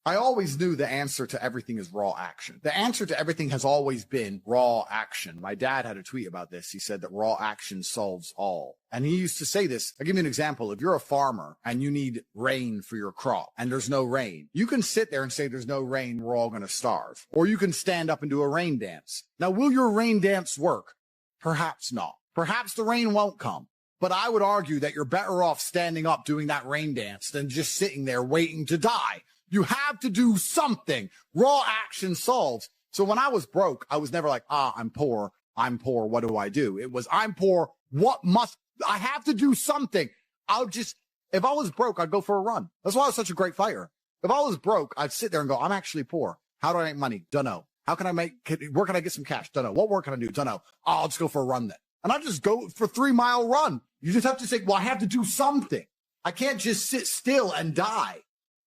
I always knew the answer to everything is raw action. The answer to everything has always been raw action. My dad had a tweet about this. He said that raw action solves all. And he used to say this. I'll give you an example. If you're a farmer and you need rain for your crop and there's no rain, you can sit there and say there's no rain, we're all going to starve. Or you can stand up and do a rain dance. Now, will your rain dance work? Perhaps not. Perhaps the rain won't come. But I would argue that you're better off standing up doing that rain dance than just sitting there waiting to die. You have to do something. Raw action solves. So when I was broke, I was never like, I'm poor. What do I do? It was, I'm poor. I have to do something. If I was broke, I'd go for a run. That's why I was such a great fighter. If I was broke, I'd sit there and go, I'm actually poor. How do I make money? Don't know. Where can I get some cash? Don't know. What work can I do? Don't know. I'll just go for a run then. And I just go for a 3-mile run. You just have to say, well, I have to do something. I can't just sit still and die.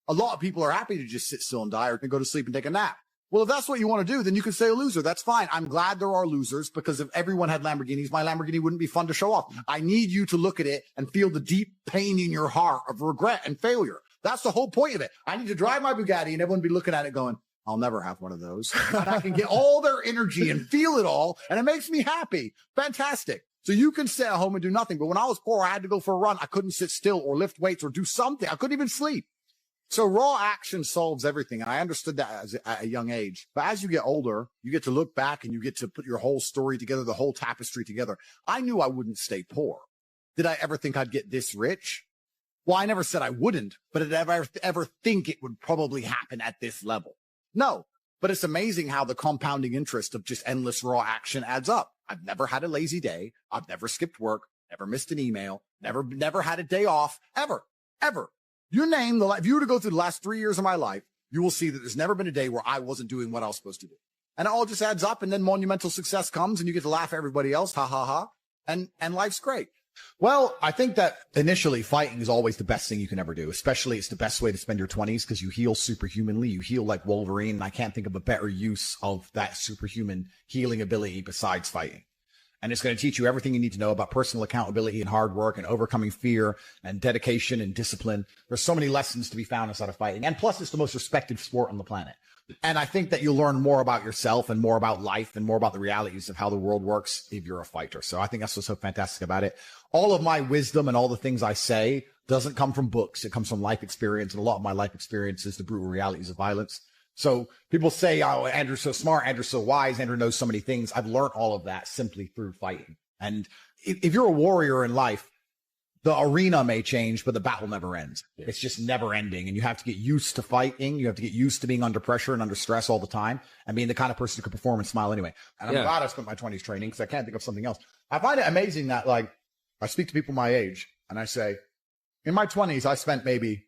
A lot of people are happy to just sit still and die or can go to sleep and take a nap. Well, if that's what you want to do, then you can say a loser. That's fine. I'm glad there are losers because if everyone had Lamborghinis, my Lamborghini wouldn't be fun to show off. I need you to look at it and feel the deep pain in your heart of regret and failure. That's the whole point of it. I need to drive my Bugatti and everyone be looking at it going, I'll never have one of those. And I can get all their energy and feel it all. And it makes me happy. Fantastic. So you can sit at home and do nothing. But when I was poor, I had to go for a run. I couldn't sit still or lift weights or do something. I couldn't even sleep. So raw action solves everything. And I understood that at a young age. But as you get older, you get to look back and you get to put your whole story together, the whole tapestry together. I knew I wouldn't stay poor. Did I ever think I'd get this rich? Well, I never said I wouldn't, but did I ever think it would probably happen at this level? No, but it's amazing how the compounding interest of just endless raw action adds up. I've never had a lazy day. I've never skipped work, never missed an email, never had a day off, ever. If you were to go through the last 3 years of my life, you will see that there's never been a day where I wasn't doing what I was supposed to do. And it all just adds up and then monumental success comes and you get to laugh at everybody else. Ha ha ha. And life's great. Well, I think that initially fighting is always the best thing you can ever do. Especially it's the best way to spend your 20s because you heal superhumanly. You heal like Wolverine. And I can't think of a better use of that superhuman healing ability besides fighting. And it's going to teach you everything you need to know about personal accountability and hard work and overcoming fear and dedication and discipline. There's so many lessons to be found inside of fighting. And plus, it's the most respected sport on the planet. And I think that you'll learn more about yourself and more about life and more about the realities of how the world works if you're a fighter. So I think that's what's so fantastic about it. All of my wisdom and all the things I say doesn't come from books. It comes from life experience. And a lot of my life experience is the brutal realities of violence. So people say, oh, Andrew's so smart, Andrew's so wise, Andrew knows so many things. I've learned all of that simply through fighting. And if you're a warrior in life, the arena may change, but the battle never ends. Yeah. It's just never ending. And you have to get used to fighting. You have to get used to being under pressure and under stress all the time and being the kind of person who can perform and smile anyway. And I'm glad I spent my 20s training because I can't think of something else. I find it amazing that like I speak to people my age and I say, in my 20s, I spent maybe,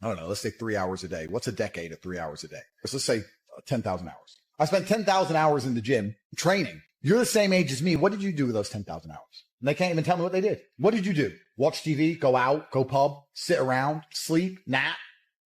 I don't know, let's say 3 hours a day. What's a decade of 3 hours a day? Let's say 10,000 hours. I spent 10,000 hours in the gym training. You're the same age as me. What did you do with those 10,000 hours? And they can't even tell me what they did. What did you do? Watch TV, go out, go pub, sit around, sleep, nap,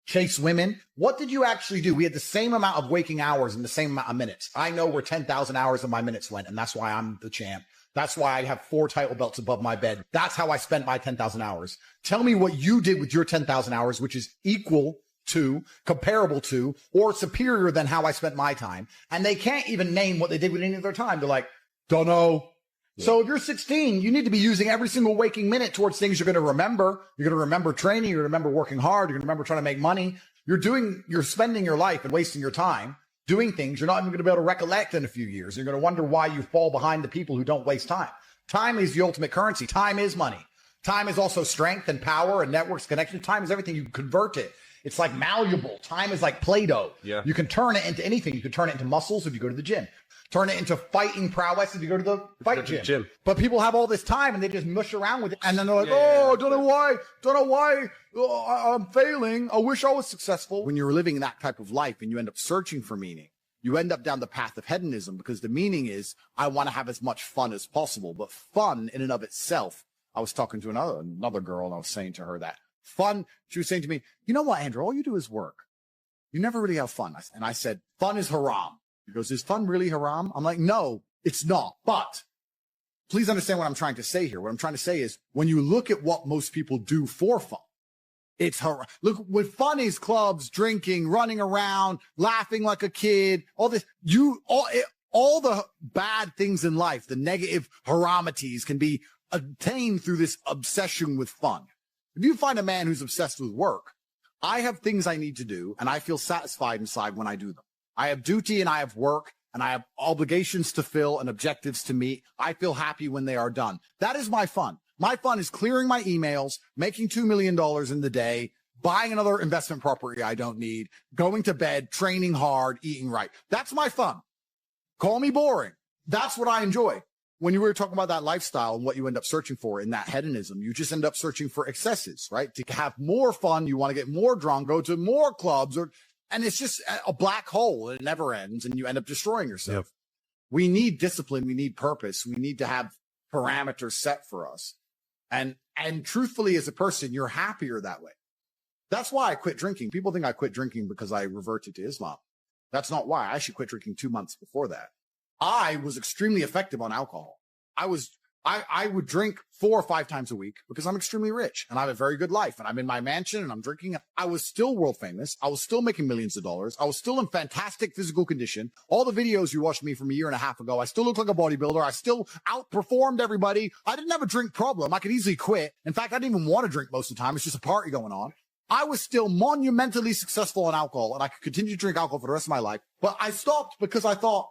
chase women. What did you actually do? We had the same amount of waking hours and the same amount of minutes. I know where 10,000 hours of my minutes went, and that's why I'm the champ. That's why I have 4 title belts above my bed. That's how I spent my 10,000 hours. Tell me what you did with your 10,000 hours, which is equal to, comparable to, or superior than how I spent my time. And they can't even name what they did with any of their time. They're like, don't know. Yeah. So if you're 16, you need to be using every single waking minute towards things you're going to remember. You're going to remember training. You're going to remember working hard. You're going to remember trying to make money. You're spending your life and wasting your time doing things you're not even going to be able to recollect in a few years. You're going to wonder why you fall behind the people who don't waste time. Time is the ultimate currency. Time is money. Time is also strength and power and networks, connection. Time is everything. You can convert it. It's like malleable. Time is like Play-Doh. Yeah. You can turn it into anything. You can turn it into muscles if you go to the gym. Turn it into fighting prowess if you go to the fight gym. But people have all this time and they just mush around with it. And then they're like, don't know why I'm failing. I wish I was successful. When you're living that type of life and you end up searching for meaning, you end up down the path of hedonism because the meaning is I want to have as much fun as possible. But fun in and of itself, I was talking to another girl and I was saying to her that fun, she was saying to me, you know what, Andrew, all you do is work. You never really have fun. And I said, fun is haram. He goes, is fun really haram? I'm like, no, it's not. But please understand what I'm trying to say here. What I'm trying to say is when you look at what most people do for fun, Look, what fun is clubs, drinking, running around, laughing like a kid, all this, all the bad things in life, the negative haramities can be attained through this obsession with fun. If you find a man who's obsessed with work, I have things I need to do and I feel satisfied inside when I do them. I have duty and I have work and I have obligations to fill and objectives to meet. I feel happy when they are done. That is my fun. My fun is clearing my emails, making $2 million in the day, buying another investment property I don't need, going to bed, training hard, eating right. That's my fun. Call me boring. That's what I enjoy. When you were talking about that lifestyle and what you end up searching for in that hedonism, you just end up searching for excesses, right? To have more fun, you want to get more drunk, go to more clubs, and it's just a black hole. It never ends, and you end up destroying yourself. Yep. We need discipline. We need purpose. We need to have parameters set for us. And truthfully, as a person, you're happier that way. That's why I quit drinking. People think I quit drinking because I reverted to Islam. That's not why. I actually quit drinking 2 months before that. I was extremely effective on alcohol. I would drink 4 or 5 times a week because I'm extremely rich and I have a very good life and I'm in my mansion and I'm drinking. I was still world famous. I was still making millions of dollars. I was still in fantastic physical condition. All the videos you watched me from a year and a half ago, I still look like a bodybuilder. I still outperformed everybody. I didn't have a drink problem. I could easily quit. In fact, I didn't even want to drink most of the time. It's just a party going on. I was still monumentally successful on alcohol and I could continue to drink alcohol for the rest of my life. But I stopped because I thought,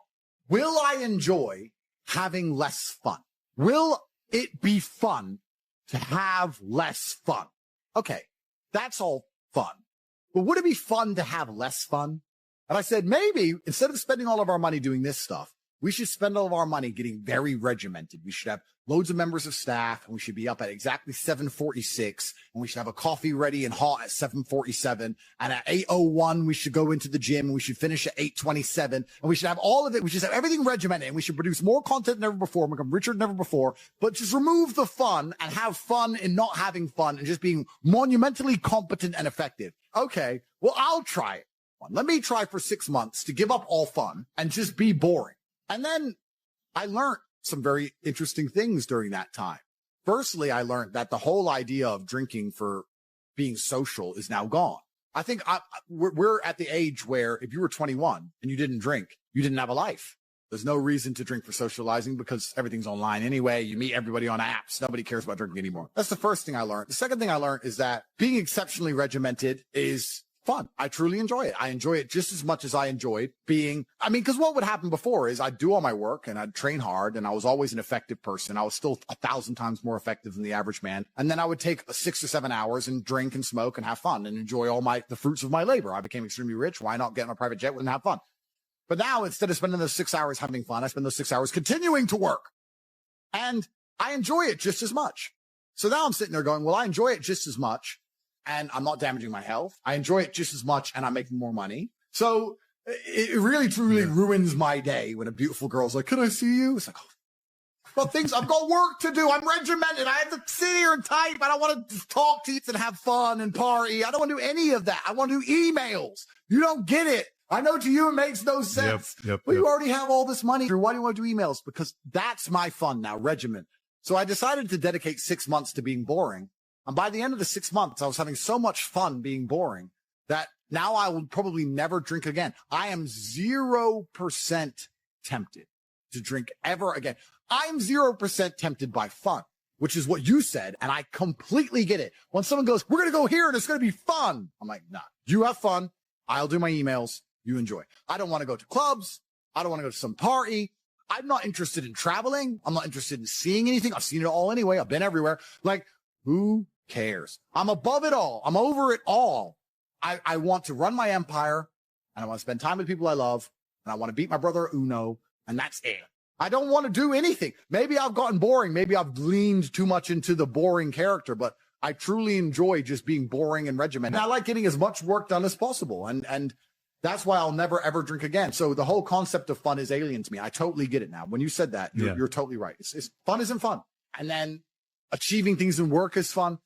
will I enjoy having less fun? Will it be fun to have less fun? Okay, that's all fun. But would it be fun to have less fun? And I said, maybe instead of spending all of our money doing this stuff, we should spend all of our money getting very regimented. We should have loads of members of staff and we should be up at exactly 7:46 and we should have a coffee ready and hot at 7:47. And at 8:01, we should go into the gym and we should finish at 8:27 and we should have all of it. We should have everything regimented and we should produce more content than ever before, become richer than ever before, but just remove the fun and have fun in not having fun and just being monumentally competent and effective. Okay, well, I'll try it. Let me try for 6 months to give up all fun and just be boring. And then I learned some very interesting things during that time. Firstly, I learned that the whole idea of drinking for being social is now gone. I think we're at the age where if you were 21 and you didn't drink, you didn't have a life. There's no reason to drink for socializing because everything's online anyway. You meet everybody on apps. Nobody cares about drinking anymore. That's the first thing I learned. The second thing I learned is that being exceptionally regimented is fun. I truly enjoy it. I enjoy it just as much as I enjoyed because what would happen before is I'd do all my work and I'd train hard and I was always an effective person. I was still 1,000 times more effective than the average man. And then I would take 6 or 7 hours and drink and smoke and have fun and enjoy the fruits of my labor. I became extremely rich. Why not get on a private jet and have fun? But now instead of spending those 6 hours having fun, I spend those 6 hours continuing to work and I enjoy it just as much. So now I'm sitting there going, well, I enjoy it just as much. And I'm not damaging my health. I enjoy it just as much and I'm making more money. So it really, truly ruins my day when a beautiful girl's like, can I see you? It's like, oh, I've got work to do. I'm regimented. I have to sit here and type. I don't want to talk to you and have fun and party. I don't want to do any of that. I want to do emails. You don't get it. I know to you it makes no sense. But you already have all this money. Why do you want to do emails? Because that's my fun now, regiment. So I decided to dedicate 6 months to being boring. And by the end of the 6 months, I was having so much fun being boring that now I will probably never drink again. I am 0% tempted to drink ever again. I'm 0% tempted by fun, which is what you said. And I completely get it. When someone goes, we're going to go here and it's going to be fun. I'm like, nah, you have fun. I'll do my emails. You enjoy. I don't want to go to clubs. I don't want to go to some party. I'm not interested in traveling. I'm not interested in seeing anything. I've seen it all anyway. I've been everywhere. Like, who cares? I'm above it all. I'm over it all. I want to run my empire and I want to spend time with people I love and I want to beat my brother Uno and that's it. I don't want to do anything. Maybe I've gotten boring. Maybe I've leaned too much into the boring character, but I truly enjoy just being boring and regimented. And I like getting as much work done as possible. And that's why I'll never, ever drink again. So the whole concept of fun is alien to me. I totally get it now. When you said that, you're totally right. It's fun isn't fun. And then achieving things in work is fun.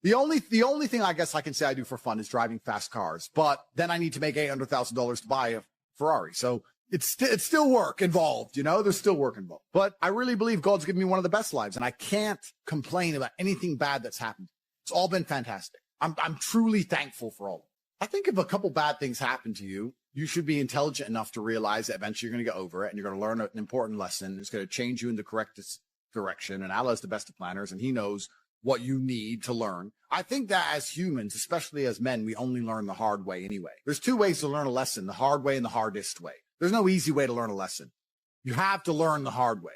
The only thing I guess I can say I do for fun is driving fast cars, but then I need to make $800,000 to buy a Ferrari. So it's still work involved, there's still work involved, but I really believe God's given me one of the best lives and I can't complain about anything bad that's happened. It's all been fantastic. I'm truly thankful for all. I think if a couple bad things happen to you, you should be intelligent enough to realize that eventually you're going to get over it and you're going to learn an important lesson. It's going to change you in the correct direction. And Allah's the best of planners, and he knows what you need to learn. I think that as humans, especially as men, we only learn the hard way anyway. There's two ways to learn a lesson, the hard way and the hardest way. There's no easy way to learn a lesson. You have to learn the hard way.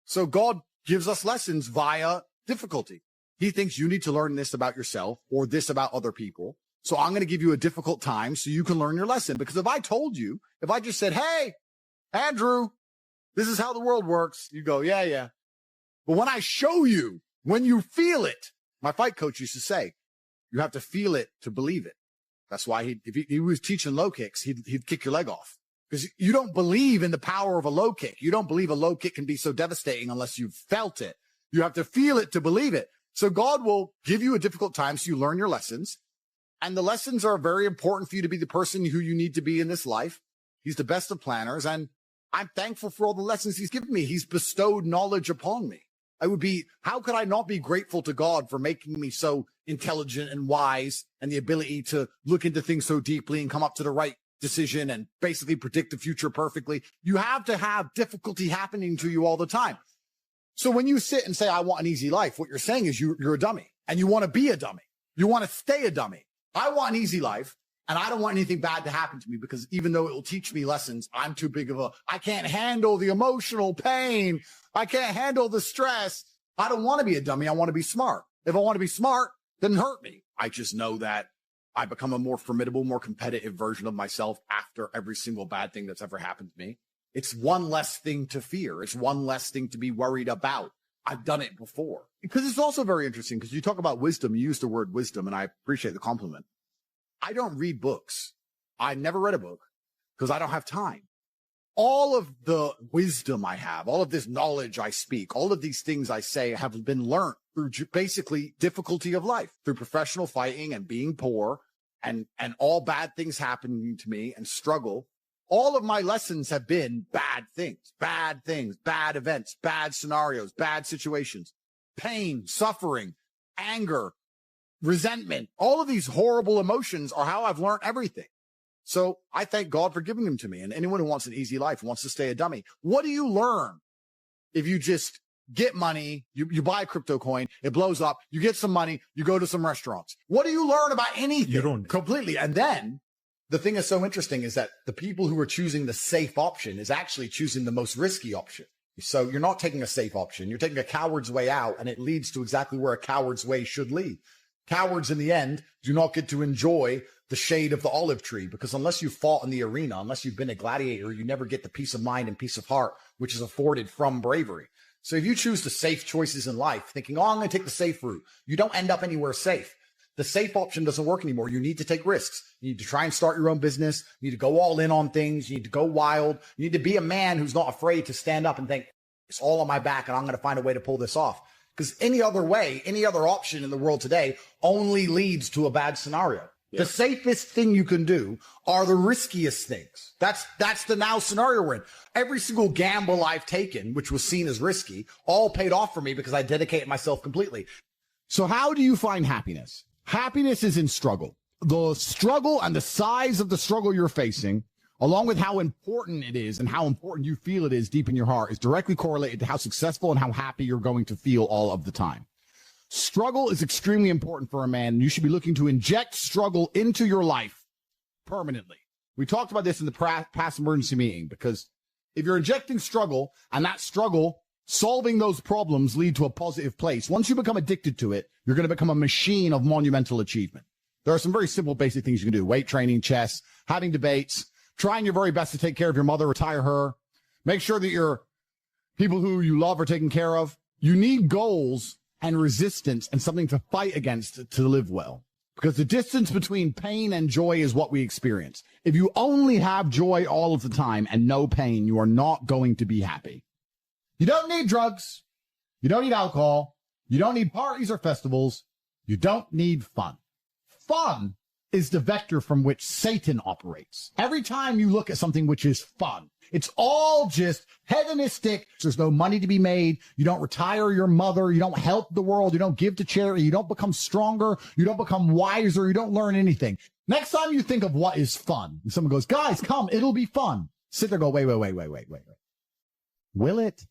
So God gives us lessons via difficulty. He thinks you need to learn this about yourself or this about other people. So I'm going to give you a difficult time so you can learn your lesson. Because if I told you, if I just said, hey, Andrew, this is how the world works, you go, yeah, yeah. But when I show you, when you feel it, my fight coach used to say, you have to feel it to believe it. That's why if he was teaching low kicks, he'd kick your leg off. Because you don't believe in the power of a low kick. You don't believe a low kick can be so devastating unless you've felt it. You have to feel it to believe it. So God will give you a difficult time so you learn your lessons. And the lessons are very important for you to be the person who you need to be in this life. He's the best of planners. And I'm thankful for all the lessons he's given me. He's bestowed knowledge upon me. How could I not be grateful to God for making me so intelligent and wise and the ability to look into things so deeply and come up to the right decision and basically predict the future perfectly? You have to have difficulty happening to you all the time. So when you sit and say, I want an easy life, what you're saying is you're a dummy and you want to be a dummy. You want to stay a dummy. I want an easy life and I don't want anything bad to happen to me because even though it will teach me lessons, I'm too big of I can't handle the emotional pain. I can't handle the stress. I don't want to be a dummy. I want to be smart. If I want to be smart, then hurt me. I just know that I become a more formidable, more competitive version of myself after every single bad thing that's ever happened to me. It's one less thing to fear. It's one less thing to be worried about. I've done it before. Because it's also very interesting because you talk about wisdom, you use the word wisdom, and I appreciate the compliment. I don't read books. I never read a book because I don't have time. All of the wisdom I have, all of this knowledge I speak, all of these things I say have been learned through basically difficulty of life, through professional fighting and being poor and all bad things happening to me and struggle. All of my lessons have been bad things, bad events, bad scenarios, bad situations, pain, suffering, anger, resentment. All of these horrible emotions are how I've learned everything. So I thank God for giving them to me. And anyone who wants an easy life wants to stay a dummy. What do you learn if you just get money, you buy a crypto coin, it blows up, you get some money, you go to some restaurants? What do you learn about anything? You don't. Completely. And then the thing that's so interesting is that the people who are choosing the safe option is actually choosing the most risky option. So you're not taking a safe option. You're taking a coward's way out, and it leads to exactly where a coward's way should lead. Cowards in the end do not get to enjoy the shade of the olive tree because unless you fought in the arena, unless you've been a gladiator, you never get the peace of mind and peace of heart, which is afforded from bravery. So if you choose the safe choices in life, thinking, I'm going to take the safe route, you don't end up anywhere safe. The safe option doesn't work anymore. You need to take risks. You need to try and start your own business. You need to go all in on things. You need to go wild. You need to be a man who's not afraid to stand up and think, it's all on my back and I'm going to find a way to pull this off. Because any other way, any other option in the world today only leads to a bad scenario. Yeah. The safest thing you can do are the riskiest things. That's the now scenario we're in. Every single gamble I've taken, which was seen as risky, all paid off for me because I dedicated myself completely. So how do you find happiness? Happiness is in struggle. The struggle and the size of the struggle you're facing, along with how important it is and how important you feel it is deep in your heart, is directly correlated to how successful and how happy you're going to feel all of the time. Struggle is extremely important for a man, and you should be looking to inject struggle into your life permanently. We talked about this in the past emergency meeting, because if you're injecting struggle and that struggle, solving those problems lead to a positive place, once you become addicted to it, you're going to become a machine of monumental achievement. There are some very simple, basic things you can do. Weight training, chess, having debates, trying your very best to take care of your mother, retire her, make sure that your people who you love are taken care of. You need goals and resistance and something to fight against to live well, because the distance between pain and joy is what we experience. If you only have joy all of the time and no pain, you are not going to be happy. You don't need drugs. You don't need alcohol. You don't need parties or festivals. You don't need fun. Fun is the vector from which Satan operates. Every time you look at something which is fun, it's all just hedonistic. There's no money to be made. You don't retire your mother. You don't help the world. You don't give to charity. You don't become stronger. You don't become wiser. You don't learn anything. Next time you think of what is fun, and someone goes, guys, come, it'll be fun. Sit there, go, wait. Will it?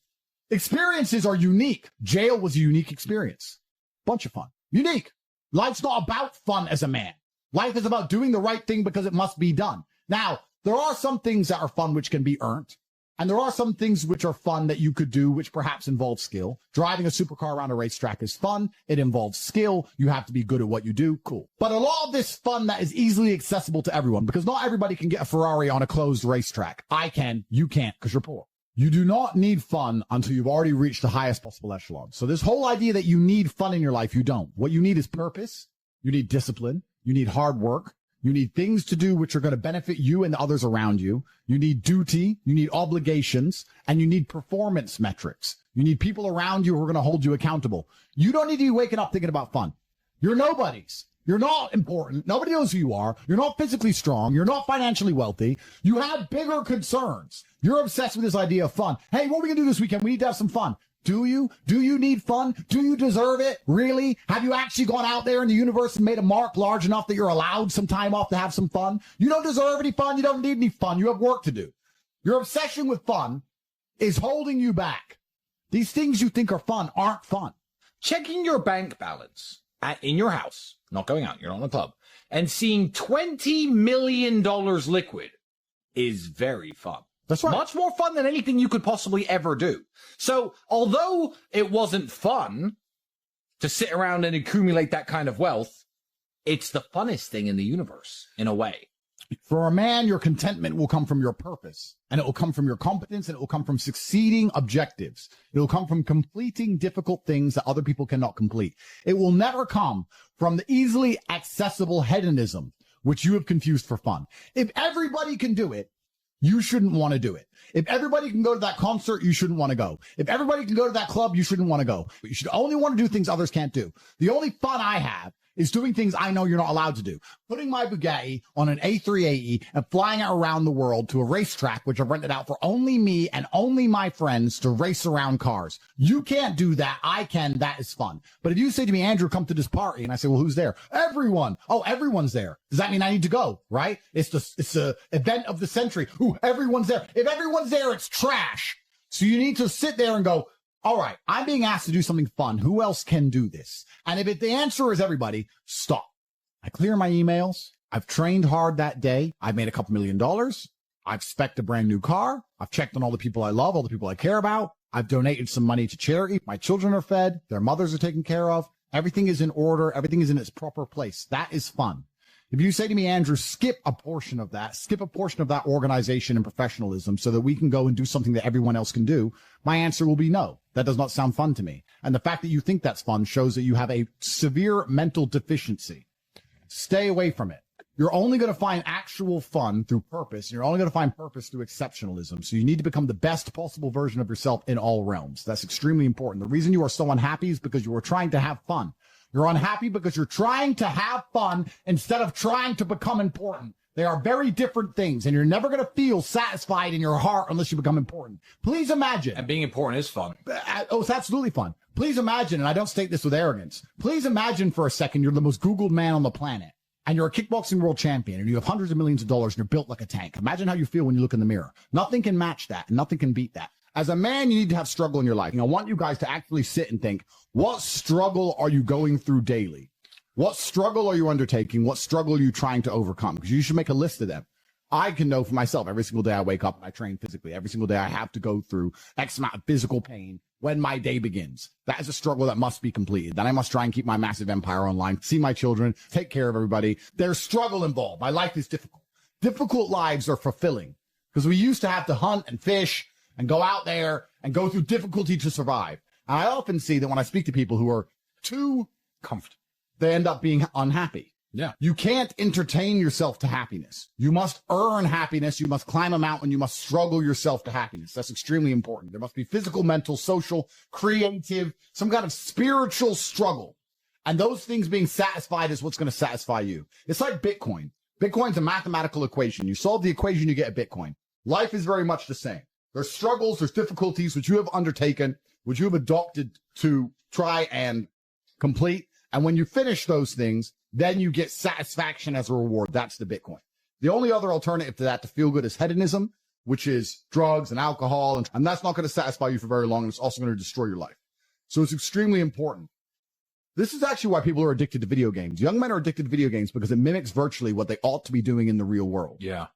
Experiences are unique. Jail was a unique experience. Bunch of fun. Unique. Life's not about fun as a man. Life is about doing the right thing because it must be done. Now, there are some things that are fun which can be earned. And there are some things which are fun that you could do which perhaps involve skill. Driving a supercar around a racetrack is fun. It involves skill. You have to be good at what you do. Cool. But a lot of this fun that is easily accessible to everyone, because not everybody can get a Ferrari on a closed racetrack. I can. You can't because you're poor. You do not need fun until you've already reached the highest possible echelon. So this whole idea that you need fun in your life, you don't. What you need is purpose. You need discipline. You need hard work. You need things to do which are going to benefit you and the others around you. You need duty. You need obligations. And you need performance metrics. You need people around you who are going to hold you accountable. You don't need to be waking up thinking about fun. You're nobodies. You're not important. Nobody knows who you are. You're not physically strong. You're not financially wealthy. You have bigger concerns. You're obsessed with this idea of fun. Hey, what are we going to do this weekend? We need to have some fun. Do you? Do you need fun? Do you deserve it? Really? Have you actually gone out there in the universe and made a mark large enough that you're allowed some time off to have some fun? You don't deserve any fun. You don't need any fun. You have work to do. Your obsession with fun is holding you back. These things you think are fun aren't fun. Checking your bank balance in your house, not going out, you're not in a club, and seeing $20 million liquid is very fun. That's right. Much more fun than anything you could possibly ever do. So, although it wasn't fun to sit around and accumulate that kind of wealth, it's the funnest thing in the universe, in a way. For a man, your contentment will come from your purpose, and it will come from your competence, and it will come from succeeding objectives. It will come from completing difficult things that other people cannot complete. It will never come from the easily accessible hedonism, which you have confused for fun. If everybody can do it, you shouldn't want to do it. If everybody can go to that concert, you shouldn't want to go. If everybody can go to that club, you shouldn't want to go. But you should only want to do things others can't do. The only fun I have is doing things I know you're not allowed to do. Putting my Bugatti on an A380 and flying it around the world to a racetrack, which I've rented out for only me and only my friends to race around cars. You can't do that. I can. That is fun. But if you say to me, Andrew, come to this party, and I say, well, who's there? Everyone. Oh, everyone's there. Does that mean I need to go? Right? It's the event of the century. Ooh, everyone's there. If everyone's there, it's trash. So you need to sit there and go, all right, I'm being asked to do something fun. Who else can do this? And if the answer is everybody, stop. I clear my emails. I've trained hard that day. I've made a couple $1 million. I've spec'd a brand new car. I've checked on all the people I love, all the people I care about. I've donated some money to charity. My children are fed. Their mothers are taken care of. Everything is in order. Everything is in its proper place. That is fun. If you say to me, Andrew, skip a portion of that organization and professionalism so that we can go and do something that everyone else can do, my answer will be no. That does not sound fun to me. And the fact that you think that's fun shows that you have a severe mental deficiency. Stay away from it. You're only going to find actual fun through purpose. You're only going to find purpose through exceptionalism. So you need to become the best possible version of yourself in all realms. That's extremely important. The reason you are so unhappy is because you are trying to have fun. You're unhappy because you're trying to have fun instead of trying to become important. They are very different things, and you're never going to feel satisfied in your heart unless you become important. Please imagine. And being important is fun. Oh, it's absolutely fun. Please imagine, and I don't state this with arrogance, please imagine for a second you're the most Googled man on the planet, and you're a kickboxing world champion, and you have hundreds of millions of dollars, and you're built like a tank. Imagine how you feel when you look in the mirror. Nothing can match that, and nothing can beat that. As a man, you need to have struggle in your life. I want you guys to actually sit and think, what struggle are you going through daily? What struggle are you undertaking? What struggle are you trying to overcome? Because you should make a list of them. I can know for myself, every single day I wake up and I train physically. Every single day I have to go through X amount of physical pain when my day begins. That is a struggle that must be completed. Then I must try and keep my massive empire online, see my children, take care of everybody. There's struggle involved. My life is difficult. Difficult lives are fulfilling because we used to have to hunt and fish and go out there and go through difficulty to survive. And I often see that when I speak to people who are too comfortable, they end up being unhappy. Yeah. You can't entertain yourself to happiness. You must earn happiness. You must climb a mountain. You must struggle yourself to happiness. That's extremely important. There must be physical, mental, social, creative, some kind of spiritual struggle. And those things being satisfied is what's going to satisfy you. It's like Bitcoin. Bitcoin's a mathematical equation. You solve the equation, you get a Bitcoin. Life is very much the same. There's struggles, there's difficulties which you have undertaken, which you have adopted to try and complete. And when you finish those things, then you get satisfaction as a reward. That's the Bitcoin. The only other alternative to that to feel good is hedonism, which is drugs and alcohol. And that's not going to satisfy you for very long. And it's also going to destroy your life. So it's extremely important. This is actually why people are addicted to video games. Young men are addicted to video games because it mimics virtually what they ought to be doing in the real world. Yeah.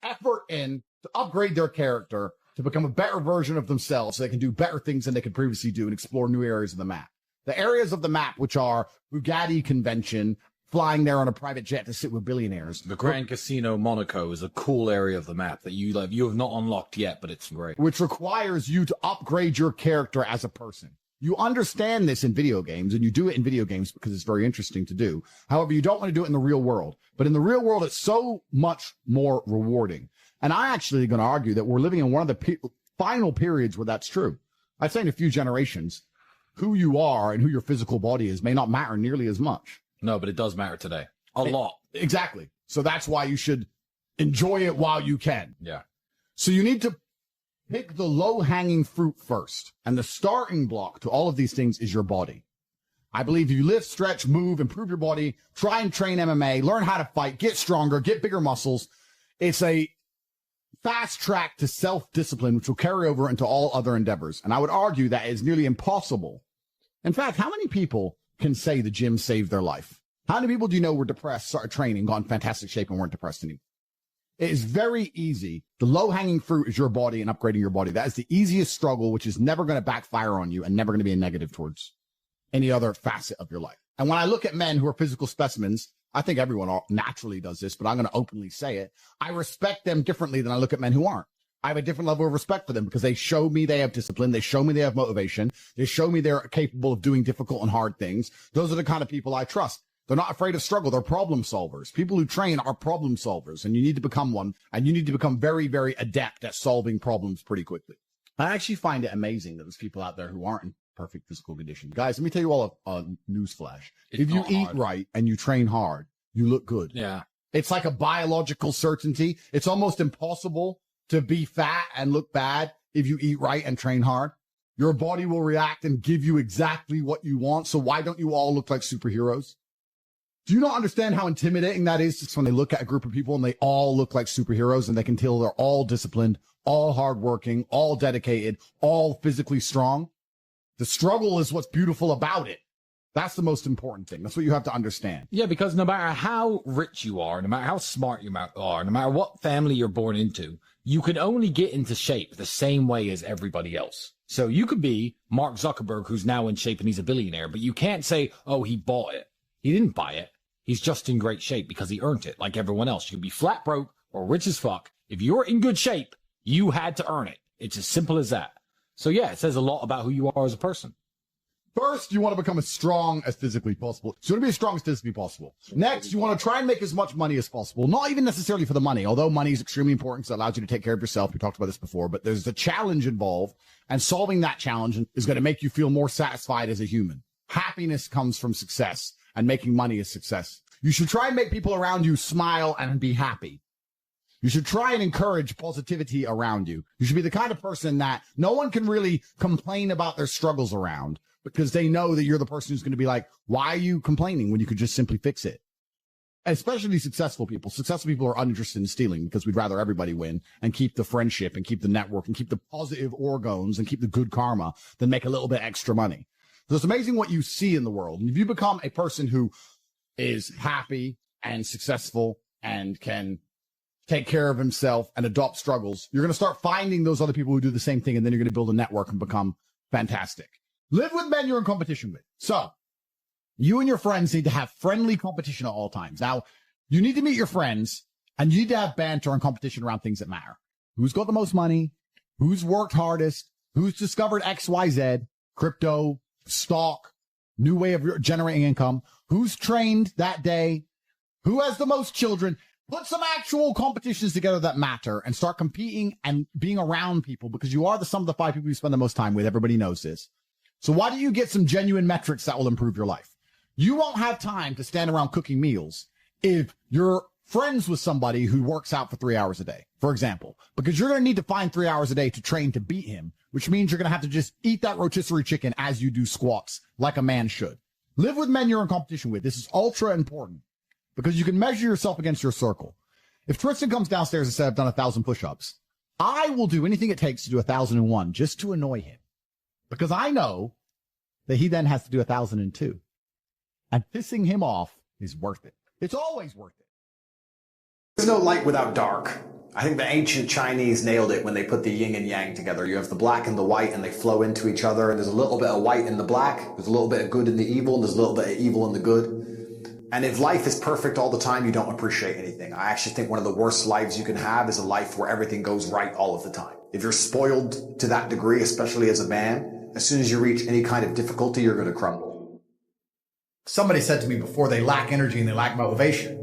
Effort in to upgrade their character to become a better version of themselves so they can do better things than they could previously do and explore new areas of the map. The areas of the map, which are Bugatti convention, flying there on a private jet to sit with billionaires. The Grand Casino Monaco is a cool area of the map that you have not unlocked yet, but it's great. Which requires you to upgrade your character as a person. You understand this in video games, and you do it in video games because it's very interesting to do. However, you don't want to do it in the real world. But in the real world, it's so much more rewarding. And I actually going to argue that we're living in one of the final periods where that's true. I'd say in a few generations, who you are and who your physical body is may not matter nearly as much. No, but it does matter today. A lot. Exactly. So that's why you should enjoy it while you can. Yeah. So you need to pick the low-hanging fruit first. And the starting block to all of these things is your body. I believe if you lift, stretch, move, improve your body, try and train MMA, learn how to fight, get stronger, get bigger muscles, it's a fast track to self-discipline, which will carry over into all other endeavors. And I would argue that is nearly impossible. In fact, how many people can say the gym saved their life? How many people do you know were depressed, started training, got in fantastic shape, and weren't depressed anymore? It is very easy. The low-hanging fruit is your body and upgrading your body. That is the easiest struggle, which is never going to backfire on you and never going to be a negative towards any other facet of your life. And when I look at men who are physical specimens, I think everyone naturally does this, but I'm going to openly say it. I respect them differently than I look at men who aren't. I have a different level of respect for them because they show me they have discipline. They show me they have motivation. They show me they're capable of doing difficult and hard things. Those are the kind of people I trust. They're not afraid of struggle. They're problem solvers. People who train are problem solvers, and you need to become one, and you need to become very, very adept at solving problems pretty quickly. I actually find it amazing that there's people out there who aren't in perfect physical condition. Guys, let me tell you all a news flash. If you eat right and you train hard, you look good. Yeah. It's like a biological certainty. It's almost impossible to be fat and look bad if you eat right and train hard. Your body will react and give you exactly what you want. So why don't you all look like superheroes? Do you not understand how intimidating that is just when they look at a group of people and they all look like superheroes and they can tell they're all disciplined, all hardworking, all dedicated, all physically strong? The struggle is what's beautiful about it. That's the most important thing. That's what you have to understand. Yeah, because no matter how rich you are, no matter how smart you are, no matter what family you're born into, you can only get into shape the same way as everybody else. So you could be Mark Zuckerberg, who's now in shape and he's a billionaire, but you can't say, oh, he bought it. He didn't buy it. He's just in great shape because he earned it like everyone else. You can be flat broke or rich as fuck. If you're in good shape, you had to earn it. It's as simple as that. So yeah, it says a lot about who you are as a person. First, you want to become as strong as physically possible. So you want to be as strong as physically possible. Next, you want to try and make as much money as possible. Not even necessarily for the money, although money is extremely important because it allows you to take care of yourself. We talked about this before, but there's a challenge involved, and solving that challenge is going to make you feel more satisfied as a human. Happiness comes from success, and making money is success. You should try and make people around you smile and be happy. You should try and encourage positivity around you. You should be the kind of person that no one can really complain about their struggles around because they know that you're the person who's going to be like, why are you complaining when you could just simply fix it? Especially successful people. Successful people are uninterested in stealing because we'd rather everybody win and keep the friendship and keep the network and keep the positive organs and keep the good karma than make a little bit extra money. So it's amazing what you see in the world. And if you become a person who is happy and successful and can take care of himself and adopt struggles, you're going to start finding those other people who do the same thing, and then you're going to build a network and become fantastic. Live with men you're in competition with. So you and your friends need to have friendly competition at all times. Now, you need to meet your friends, and you need to have banter and competition around things that matter. Who's got the most money? Who's worked hardest? Who's discovered XYZ, crypto, stock, new way of generating income? Who's trained that day? Who has the most children? Put some actual competitions together that matter and start competing and being around people, because you are the sum of the 5 people you spend the most time with. Everybody knows this. So why don't you get some genuine metrics that will improve your life? You won't have time to stand around cooking meals if you're friends with somebody who works out for 3 hours a day, for example, because you're going to need to find 3 hours a day to train to beat him, which means you're going to have to just eat that rotisserie chicken as you do squats, like a man should. Live with men you're in competition with. This is ultra important because you can measure yourself against your circle. If Tristan comes downstairs and says, I've done 1,000 push-ups, I will do anything it takes to do 1,001 just to annoy him, because I know that he then has to do 1,002. And pissing him off is worth it. It's always worth it. There's no light without dark. I think the ancient Chinese nailed it when they put the yin and yang together. You have the black and the white, and they flow into each other, and there's a little bit of white in the black, there's a little bit of good in the evil, and there's a little bit of evil in the good. And if life is perfect all the time, you don't appreciate anything. I actually think one of the worst lives you can have is a life where everything goes right all of the time. If you're spoiled to that degree, especially as a man, as soon as you reach any kind of difficulty, you're going to crumble. Somebody said to me before, they lack energy and they lack motivation.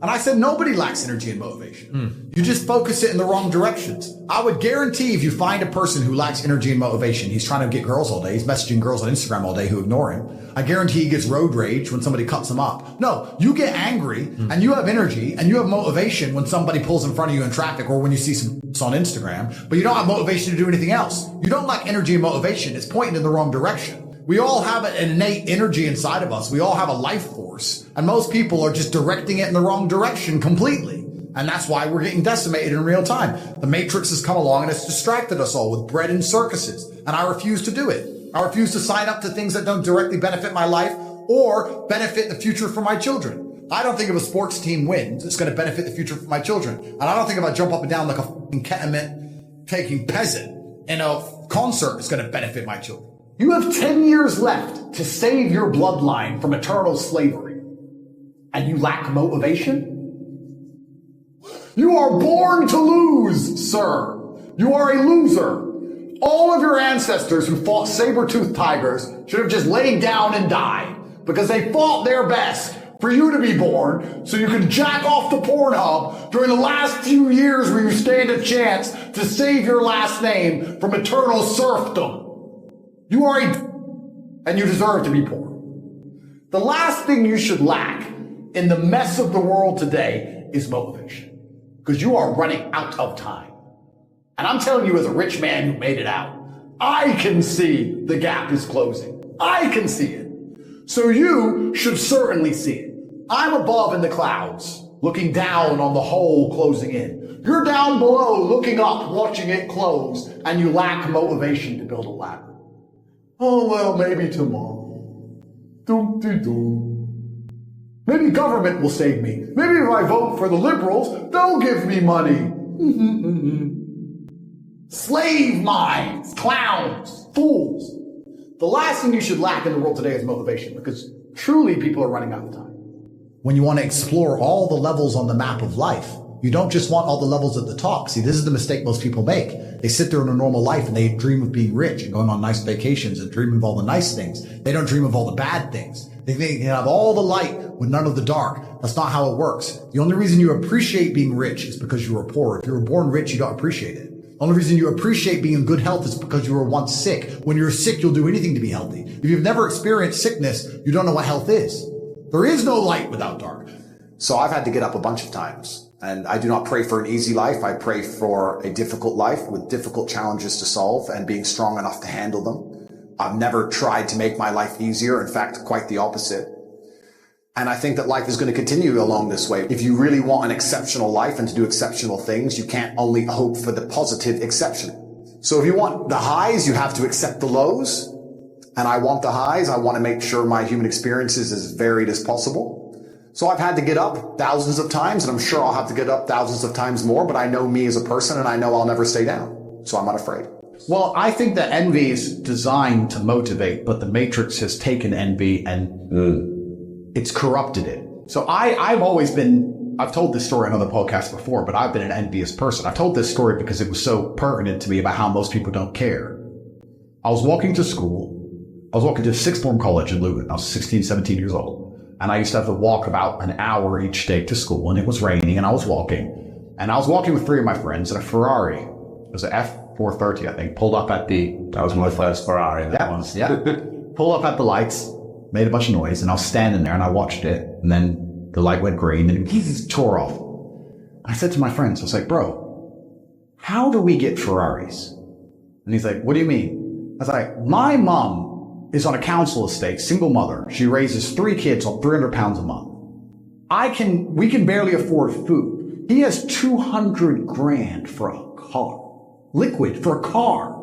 And I said, nobody lacks energy and motivation. You just focus it in the wrong directions. I would guarantee if you find a person who lacks energy and motivation, he's trying to get girls all day, he's messaging girls on Instagram all day who ignore him. I guarantee he gets road rage when somebody cuts him up. No, you get angry and you have energy and you have motivation when somebody pulls in front of you in traffic or when you see some on Instagram, but you don't have motivation to do anything else. You don't lack energy and motivation. It's pointing in the wrong direction. We all have an innate energy inside of us. We all have a life force. And most people are just directing it in the wrong direction completely. And that's why we're getting decimated in real time. The Matrix has come along and it's distracted us all with bread and circuses. And I refuse to do it. I refuse to sign up to things that don't directly benefit my life or benefit the future for my children. I don't think if a sports team wins, it's going to benefit the future for my children. And I don't think if I jump up and down like a ketamine taking peasant in a concert, it's going to benefit my children. You have 10 years left to save your bloodline from eternal slavery. And you lack motivation? You are born to lose, sir. You are a loser. All of your ancestors who fought saber-toothed tigers should have just laid down and died because they fought their best for you to be born so you could jack off to Pornhub during the last few years where you stand a chance to save your last name from eternal serfdom. You are and you deserve to be poor. The last thing you should lack in the mess of the world today is motivation, because you are running out of time. And I'm telling you as a rich man who made it out, I can see the gap is closing. I can see it. So you should certainly see it. I'm above in the clouds, looking down on the hole closing in. You're down below, looking up, watching it close, and you lack motivation to build a ladder. Oh, well, maybe tomorrow. Maybe government will save me. Maybe if I vote for the liberals, they'll give me money. Slave minds, clowns, fools. The last thing you should lack in the world today is motivation, because truly people are running out of time. When you want to explore all the levels on the map of life, you don't just want all the levels at the top. See, this is the mistake most people make. They sit there in a normal life and they dream of being rich and going on nice vacations and dream of all the nice things. They don't dream of all the bad things. They think they can have all the light with none of the dark. That's not how it works. The only reason you appreciate being rich is because you were poor. If you were born rich, you don't appreciate it. The only reason you appreciate being in good health is because you were once sick. When you're sick, you'll do anything to be healthy. If you've never experienced sickness, you don't know what health is. There is no light without dark. So I've had to get up a bunch of times. And I do not pray for an easy life. I pray for a difficult life with difficult challenges to solve and being strong enough to handle them. I've never tried to make my life easier. In fact, quite the opposite. And I think that life is going to continue along this way. If you really want an exceptional life and to do exceptional things, you can't only hope for the positive exception. So if you want the highs, you have to accept the lows. And I want the highs. I want to make sure my human experience is as varied as possible. So I've had to get up thousands of times, and I'm sure I'll have to get up thousands of times more, but I know me as a person, and I know I'll never stay down. So I'm not afraid. Well, I think that envy is designed to motivate, but the Matrix has taken envy and it's corrupted it. So I've told this story on other podcasts before, but I've been an envious person. I've told this story because it was so pertinent to me about how most people don't care. I was walking to school. I was walking to sixth form college in Luton. I was 16, 17 years old. And I used to have to walk about an hour each day to school, and it was raining, and I was walking. And I was walking with three of my friends in a Ferrari. It was an F430, I think, pulled up at the... That was my first Ferrari, that was. Yeah. Pull up at the lights. made a bunch of noise, and I was standing there and I watched it, and then the light went green and he just tore off. I said to my friends, I was like, bro, how do we get Ferraris? And he's like, what do you mean? I was like, my mom is on a council estate, single mother. She raises 3 kids on 300 pounds a month. We can barely afford food. He has 200 grand for a car. Liquid for a car.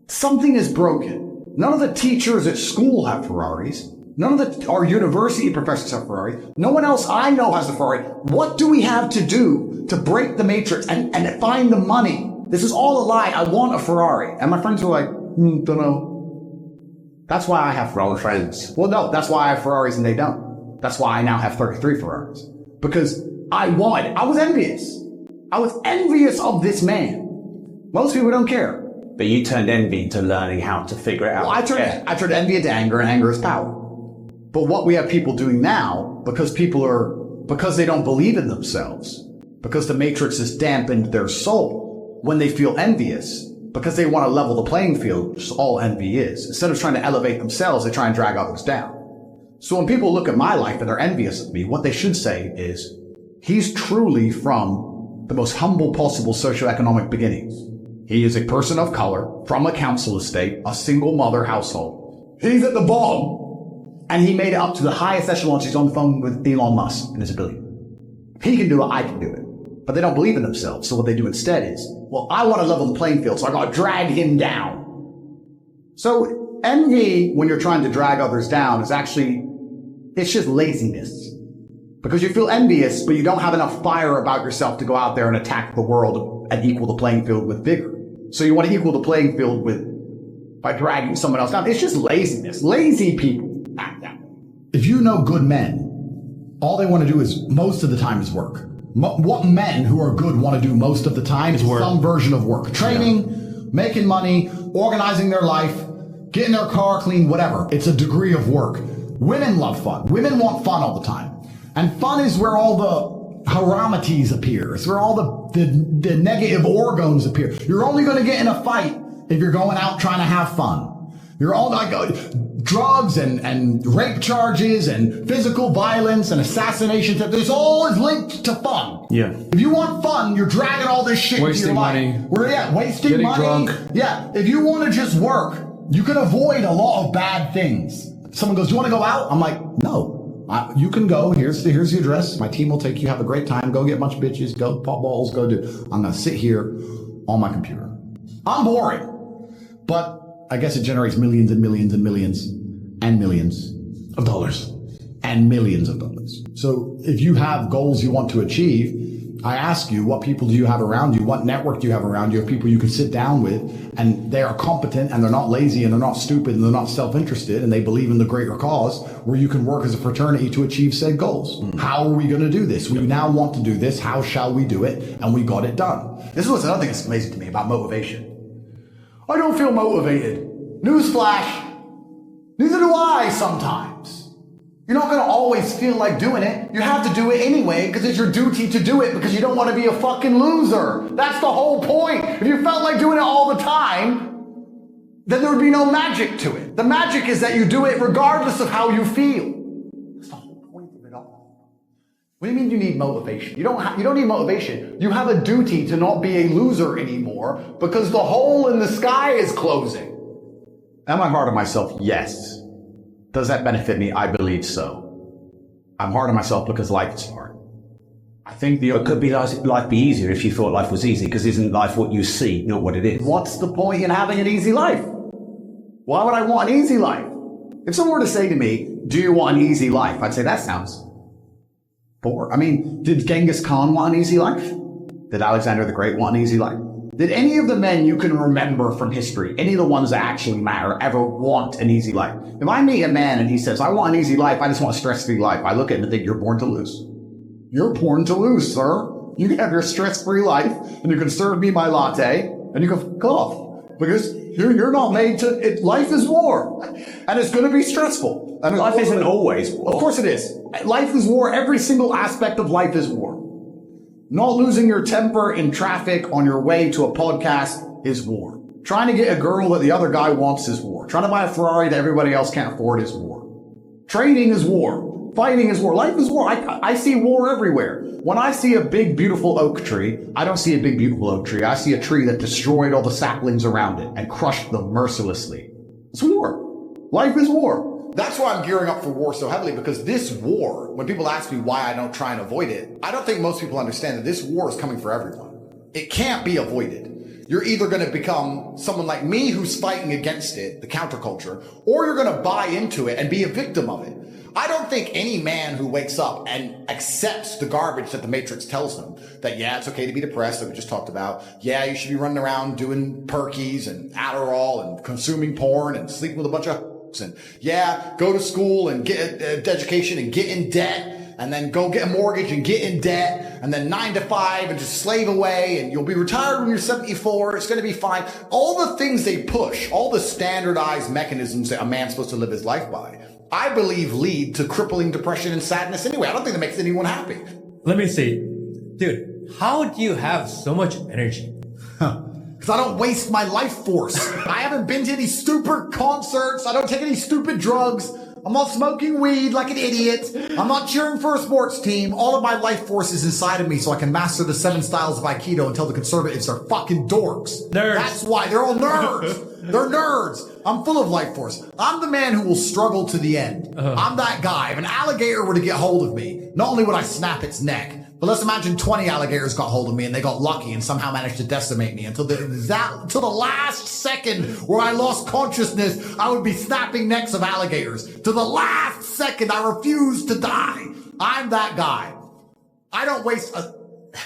Something is broken. None of the teachers at school have Ferraris. None of our university professors have Ferraris. No one else I know has a Ferrari. What do we have to do to break the matrix and find the money? This is all a lie. I want a Ferrari. And my friends were like, don't know. That's why I have Wrong friends. Well, no, that's why I have Ferraris and they don't. That's why I now have 33 Ferraris. Because I was envious. I was envious of this man. Most people don't care. But you turned envy into learning how to figure it out. Well, I turned envy into anger, and anger is power. But what we have people doing now, because they don't believe in themselves, because the matrix has dampened their soul, when they feel envious, because they want to level the playing field, which is all envy is. Instead of trying to elevate themselves, they try and drag others down. So when people look at my life and they're envious of me, what they should say is, he's truly from the most humble possible socioeconomic beginnings. He is a person of color from a council estate, a single mother household. He's at the bottom. And he made it up to the highest echelons. He's on the phone with Elon Musk and his ability. If he can do it, I can do it. But they don't believe in themselves. So what they do instead is, well, I want to level the playing field, so I got to drag him down. So envy, when you're trying to drag others down, it's just laziness. Because you feel envious, but you don't have enough fire about yourself to go out there and attack the world and equal the playing field with vigor. So you want to equal the playing field by dragging someone else down. It's just laziness. Lazy people act that way. If you know good men, all they want to do is, most of the time, is work. What men who are good want to do most of the time is work. Some version of work. Training, making money, organizing their life, getting their car clean, whatever. It's a degree of work. Women love fun. Women want fun all the time. And fun is where all the haramities appear. It's where all the negative orgons appear. You're only going to get in a fight if you're going out trying to have fun. You're all like drugs and rape charges and physical violence and assassinations. There's always linked to fun. Yeah. If you want fun, you're dragging all this shit into your life. Wasting getting money. Drunk. Yeah. If you want to just work, you can avoid a lot of bad things. Someone goes, do you want to go out? I'm like, no. You can go. Here's the address. My team will take you. Have a great time. Go get a bunch of bitches. Go pop balls. Go do. I'm going to sit here on my computer. I'm boring. But I guess it generates millions and millions and millions and millions of dollars and millions of dollars. So if you have goals you want to achieve, I ask you, what people do you have around you? What network do you have around you of people you can sit down with and they are competent and they're not lazy and they're not stupid and they're not self-interested and they believe in the greater cause where you can work as a fraternity to achieve said goals. How are we going to do this? We now want to do this. How shall we do it? And we got it done. This is what's another thing that's amazing to me about motivation. I don't feel motivated. Newsflash. Neither do I sometimes. You're not going to always feel like doing it. You have to do it anyway because it's your duty to do it because you don't want to be a fucking loser. That's the whole point. If you felt like doing it all the time, then there would be no magic to it. The magic is that you do it regardless of how you feel. That's the whole point of it all. What do you mean you need motivation? You don't need motivation. You have a duty to not be a loser anymore because the hole in the sky is closing. Am I hard on myself? Yes. Does that benefit me? I believe so. I'm hard on myself because life is hard. I think But could life be easier if you thought life was easy? Because isn't life what you see, not what it is? What's the point in having an easy life? Why would I want an easy life? If someone were to say to me, do you want an easy life? I'd say, that sounds boring. I mean, did Genghis Khan want an easy life? Did Alexander the Great want an easy life? Did any of the men you can remember from history, any of the ones that actually matter, ever want an easy life? If I meet a man and he says, I want an easy life, I just want a stress-free life, I look at him and think, you're born to lose. You're born to lose, sir. You can have your stress-free life, and you can serve me my latte, and you can go off. Because you're not made to, life is war. And it's going to be stressful. And life isn't always war. Of course it is. Life is war. Every single aspect of life is war. Not losing your temper in traffic on your way to a podcast is war. Trying to get a girl that the other guy wants is war. Trying to buy a Ferrari that everybody else can't afford is war. Training is war. Fighting is war. Life is war. I see war everywhere. When I see a big, beautiful oak tree, I don't see a big, beautiful oak tree. I see a tree that destroyed all the saplings around it and crushed them mercilessly. It's war. Life is war. That's why I'm gearing up for war so heavily, because this war, when people ask me why I don't try and avoid it, I don't think most people understand that this war is coming for everyone. It can't be avoided. You're either going to become someone like me who's fighting against it, the counterculture, or you're going to buy into it and be a victim of it. I don't think any man who wakes up and accepts the garbage that the Matrix tells him, that, yeah, it's okay to be depressed, that we just talked about. Yeah, you should be running around doing perkies and Adderall and consuming porn and sleeping with a bunch of and yeah, go to school and get an education and get in debt, and then go get a mortgage and get in debt, and then 9 to 5 and just slave away, and you'll be retired when you're 74. It's going to be fine. All the things they push, all the standardized mechanisms that a man's supposed to live his life by, I believe lead to crippling depression and sadness anyway. I don't think that makes anyone happy. Let me see. Dude, how do you have so much energy? Because I don't waste my life force. I haven't been to any stupid concerts. I don't take any stupid drugs. I'm not smoking weed like an idiot. I'm not cheering for a sports team. All of my life force is inside of me so I can master the 7 styles of Aikido and tell the conservatives they're fucking dorks. Nerds. That's why. They're all nerds. They're nerds. I'm full of life force. I'm the man who will struggle to the end. I'm that guy. If an alligator were to get hold of me, not only would I snap its neck, but let's imagine 20 alligators got hold of me and they got lucky and somehow managed to decimate me until the last second where I lost consciousness. I would be snapping necks of alligators. To the last second, I refuse to die. I'm that guy. I don't waste an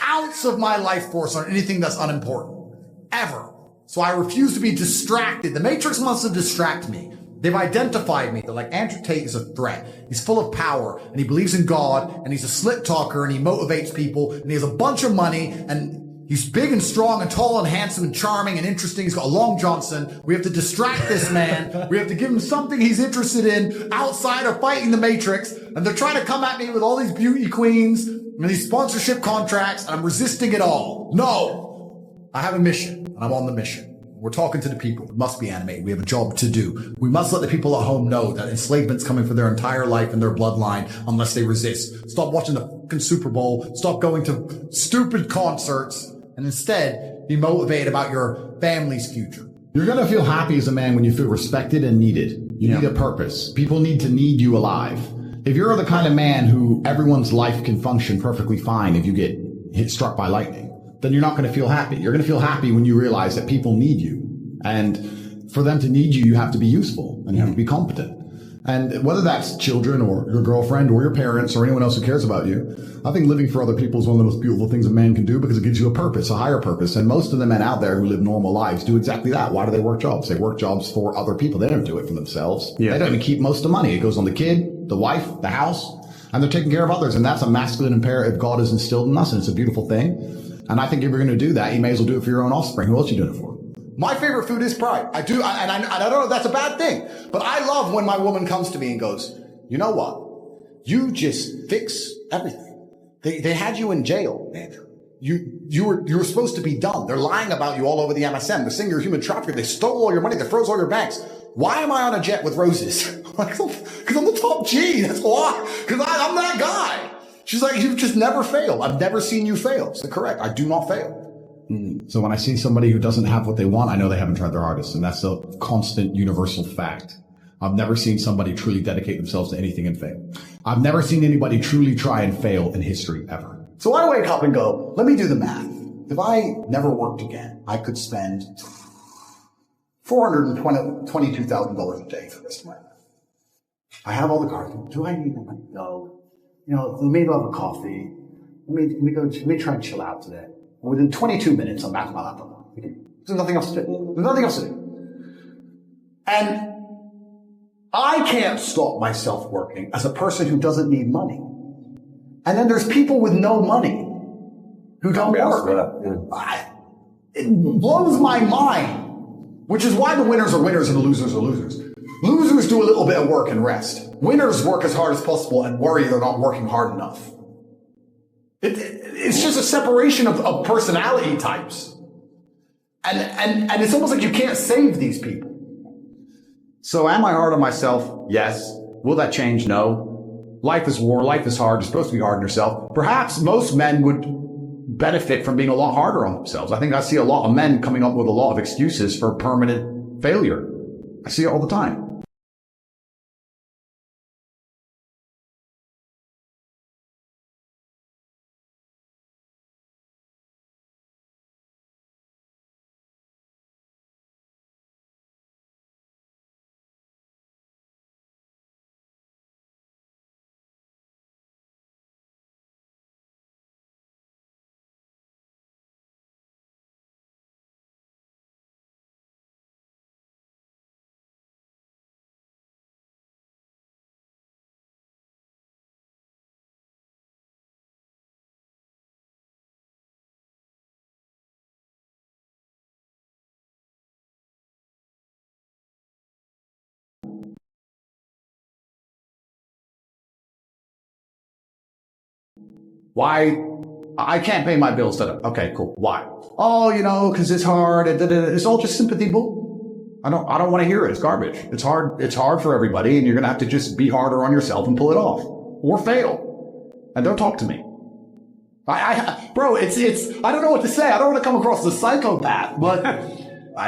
ounce of my life force on anything that's unimportant. Ever. So I refuse to be distracted. The Matrix wants to distract me. They've identified me. They're like, Andrew Tate is a threat. He's full of power and he believes in God and he's a slick talker and he motivates people and he has a bunch of money and he's big and strong and tall and handsome and charming and interesting. He's got a Long Johnson. We have to distract this man. We have to give him something he's interested in outside of fighting the Matrix. And they're trying to come at me with all these beauty queens and these sponsorship contracts and I'm resisting it all. No, I have a mission and I'm on the mission. We're talking to the people. It must be animated. We have a job to do. We must let the people at home know that enslavement's coming for their entire life and their bloodline unless they resist. Stop watching the fucking Super Bowl. Stop going to stupid concerts and instead be motivated about your family's future. You're going to feel happy as a man when you feel respected and needed. You need a purpose. People need to need you alive. If you're the kind of man who everyone's life can function perfectly fine if you get struck by lightning, then you're not going to feel happy. You're going to feel happy when you realize that people need you. And for them to need you, you have to be useful and you have to be competent. And whether that's children or your girlfriend or your parents or anyone else who cares about you, I think living for other people is one of the most beautiful things a man can do because it gives you a purpose, a higher purpose. And most of the men out there who live normal lives do exactly that. Why do they work jobs? They work jobs for other people. They don't do it for themselves. Yeah. They don't even keep most of the money. It goes on the kid, the wife, the house, and they're taking care of others. And that's a masculine imperative God has instilled in us, and it's a beautiful thing. And I think if you're going to do that, you may as well do it for your own offspring. Who else are you doing it for? My favorite food is pride. I do, and I don't know if that's a bad thing, but I love when my woman comes to me and goes, you know what? You just fix everything. They had you in jail, Andrew. You were supposed to be done. They're lying about you all over the MSM. They're saying you're a human trafficker. They stole all your money. They froze all your banks. Why am I on a jet with roses? Because I'm the top G. That's why. Because I'm that guy. She's like, you've just never failed. I've never seen you fail. So correct. I do not fail. So when I see somebody who doesn't have what they want, I know they haven't tried their hardest. And that's a constant universal fact. I've never seen somebody truly dedicate themselves to anything and fail. I've never seen anybody truly try and fail in history ever. So I wake up and go, let me do the math. If I never worked again, I could spend $422,000 a day for this month. I have all the cards. Do I need them? No. You know, let me go have a coffee. Let me try and chill out today. And within 22 minutes, I'm back on my laptop. There's nothing else to do. There's nothing else to do. And I can't stop myself working as a person who doesn't need money. And then there's people with no money who don't work. It blows my mind, which is why the winners are winners and the losers are losers. Losers do a little bit of work and rest. Winners work as hard as possible and worry they're not working hard enough. It's just a separation of personality types. And it's almost like you can't save these people. So am I hard on myself? Yes. Will that change? No. Life is war. Life is hard. You're supposed to be hard on yourself. Perhaps most men would benefit from being a lot harder on themselves. I think I see a lot of men coming up with a lot of excuses for permanent failure. I see it all the time. Why? I can't pay my bills. Okay, cool. Why? Oh, because it's hard. It's all just sympathy bull. I don't want to hear it. It's garbage. It's hard. It's hard for everybody, and you're going to have to just be harder on yourself and pull it off, or fail. And don't talk to me. Bro, I don't know what to say. I don't want to come across as a psychopath, but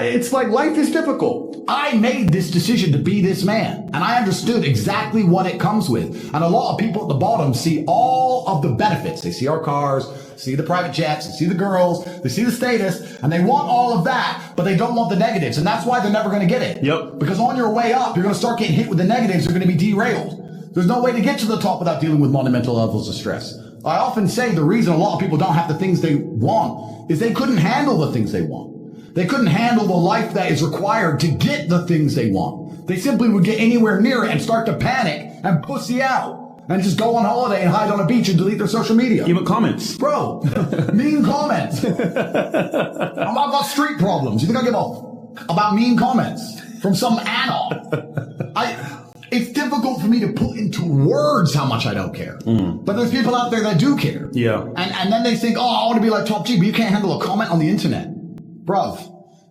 it's like life is difficult. I made this decision to be this man, and I understood exactly what it comes with. And a lot of people at the bottom see all of the benefits. They see our cars, see the private jets, they see the girls, they see the status, and they want all of that, but they don't want the negatives. And that's why they're never going to get it. Yep. Because on your way up, you're going to start getting hit with the negatives. You're going to be derailed. There's no way to get to the top without dealing with monumental levels of stress. I often say the reason a lot of people don't have the things they want is they couldn't handle the things they want. They couldn't handle the life that is required to get the things they want. They simply would get anywhere near it and start to panic and pussy out and just go on holiday and hide on a beach and delete their social media. Even comments. Bro, mean comments. I've got street problems. You think I give a about mean comments from some anon? It's difficult for me to put into words how much I don't care. But there's people out there that do care. Yeah. And then they think, oh, I want to be like Top G, but you can't handle a comment on the internet. Bruv,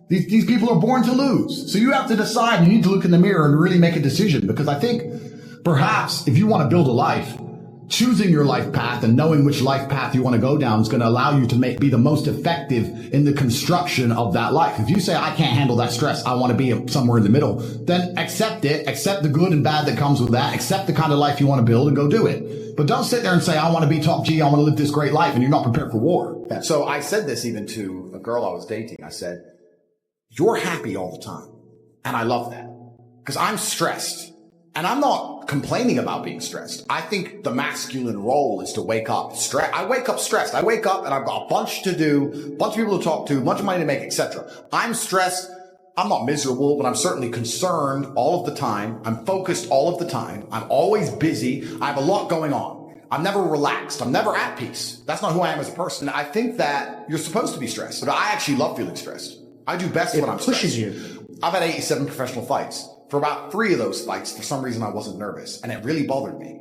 these people are born to lose. So you have to decide. You need to look in the mirror and really make a decision, because I think perhaps if you want to build a life, choosing your life path and knowing which life path you want to go down is going to allow you to be the most effective in the construction of that life. If you say, I can't handle that stress, I want to be somewhere in the middle, then accept it, accept the good and bad that comes with that, accept the kind of life you want to build and go do it. But don't sit there and say, I want to be Top G, I want to live this great life, and you're not prepared for war. Yeah. So I said this even to a girl I was dating. I said, you're happy all the time. And I love that, because I'm stressed. And I'm not complaining about being stressed. I think the masculine role is to wake up stressed. I wake up stressed. I wake up and I've got a bunch to do, a bunch of people to talk to, a bunch of money to make, etc. I'm stressed. I'm not miserable, but I'm certainly concerned all of the time. I'm focused all of the time. I'm always busy. I have a lot going on. I'm never relaxed. I'm never at peace. That's not who I am as a person. I think that you're supposed to be stressed, but I actually love feeling stressed. I do best when I'm stressed. It pushes you. I've had 87 professional fights. For about 3 of those fights, for some reason, I wasn't nervous, and it really bothered me.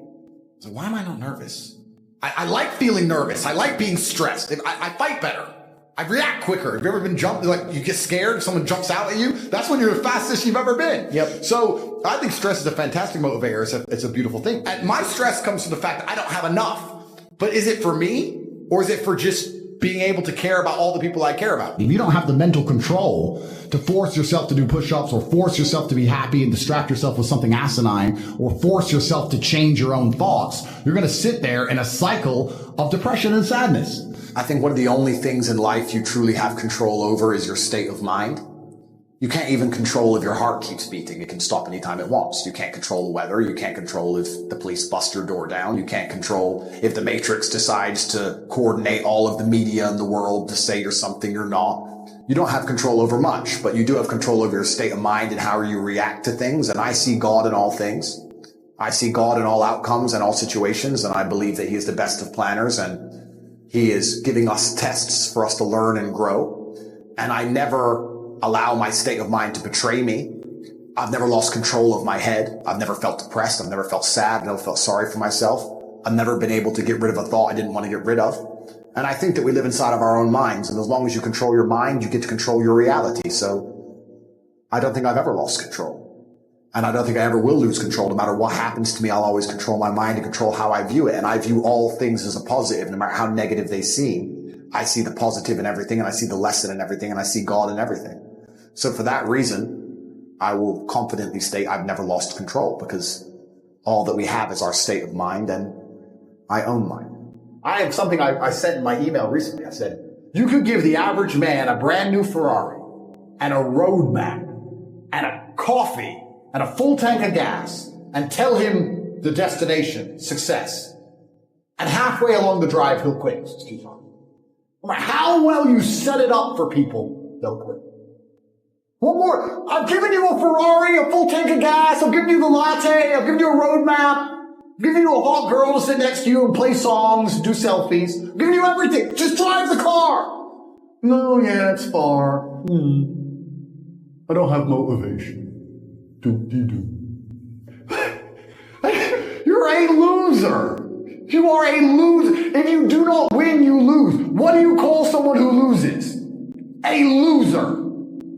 So why am I not nervous? I like feeling nervous. I like being stressed. I fight better. I react quicker. Have you ever been jumped? Like, you get scared if someone jumps out at you? That's when you're the fastest you've ever been. Yep. So I think stress is a fantastic motivator. It's a beautiful thing. And my stress comes from the fact that I don't have enough. But is it for me, or is it for just being able to care about all the people I care about? If you don't have the mental control to force yourself to do push-ups, or force yourself to be happy and distract yourself with something asinine, or force yourself to change your own thoughts, you're going to sit there in a cycle of depression and sadness. I think one of the only things in life you truly have control over is your state of mind. You can't even control if your heart keeps beating. It can stop anytime it wants. You can't control the weather. You can't control if the police bust your door down. You can't control if the Matrix decides to coordinate all of the media in the world to say you're something you're not. You don't have control over much, but you do have control over your state of mind and how you react to things. And I see God in all things. I see God in all outcomes and all situations. And I believe that He is the best of planners, and He is giving us tests for us to learn and grow. And I never allow my state of mind to betray me. I've never lost control of my head. I've never felt depressed. I've never felt sad. I've never felt sorry for myself. I've never been able to get rid of a thought I didn't want to get rid of. And I think that we live inside of our own minds. And as long as you control your mind, you get to control your reality. So I don't think I've ever lost control. And I don't think I ever will lose control. No matter what happens to me, I'll always control my mind and control how I view it. And I view all things as a positive, no matter how negative they seem. I see the positive in everything, and I see the lesson in everything, and I see God in everything. So for that reason, I will confidently state I've never lost control, because all that we have is our state of mind, and I own mine. I have something I sent in my email recently. I said, you could give the average man a brand new Ferrari and a road map and a coffee and a full tank of gas and tell him the destination, success. And halfway along the drive, he'll quit. It's too far. No matter how well you set it up for people, they'll quit. One more. I've given you a Ferrari, a full tank of gas. I've given you the latte. I've given you a road map. I've given you a hot girl to sit next to you and play songs and do selfies. I've given you everything. Just drive the car. No, yeah, it's far. I don't have motivation. You're a loser. You are a loser. If you do not win, you lose. What do you call someone who loses? A loser.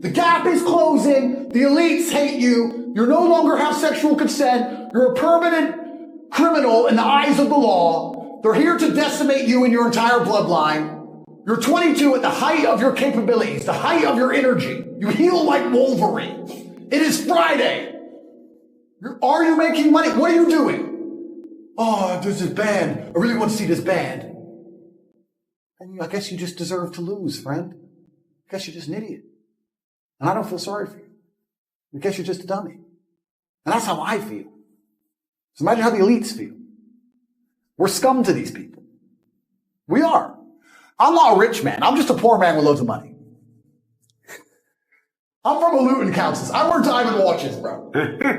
The gap is closing. The elites hate you. You no longer have sexual consent. You're a permanent criminal in the eyes of the law. They're here to decimate you and your entire bloodline. You're 22 at the height of your capabilities, the height of your energy. You heal like Wolverine. It is Friday. Are you making money? What are you doing? Oh, there's this band. I really want to see this band. And I guess you just deserve to lose, friend. I guess you're just an idiot. And I don't feel sorry for you. I guess you're just a dummy. And that's how I feel. So imagine how the elites feel. We're scum to these people. We are. I'm not a rich man. I'm just a poor man with loads of money. I'm from Luton, Kansas. I wear diamond watches, bro.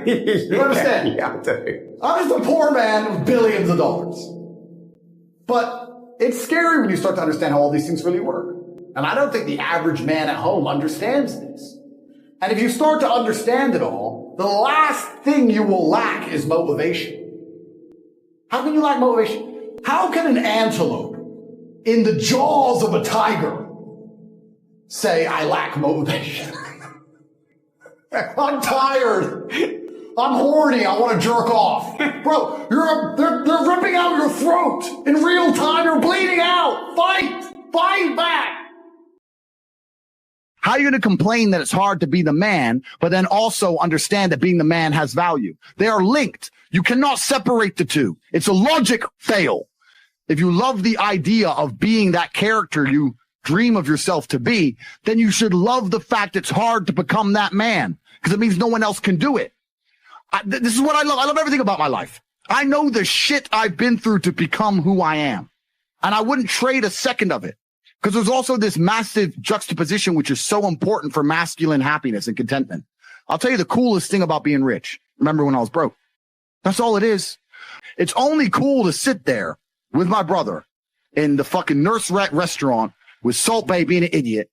You understand? Yeah, I do. I'm just a poor man with billions of dollars. But it's scary when you start to understand how all these things really work. And I don't think the average man at home understands this. And if you start to understand it all, the last thing you will lack is motivation. How can you lack motivation? How can an antelope in the jaws of a tiger say, I lack motivation? I'm tired. I'm horny. I want to jerk off. Bro, they're ripping out your throat in real time. You're bleeding out. Fight back. How are you going to complain that it's hard to be the man, but then also understand that being the man has value? They are linked. You cannot separate the two. It's a logic fail. If you love the idea of being that character you dream of yourself to be, then you should love the fact it's hard to become that man, because it means no one else can do it. This is what I love. I love everything about my life. I know the shit I've been through to become who I am. And I wouldn't trade a second of it. Because there's also this massive juxtaposition, which is so important for masculine happiness and contentment. I'll tell you the coolest thing about being rich. Remember when I was broke? That's all it is. It's only cool to sit there with my brother in the fucking Nurse restaurant with Salt Bae being an idiot,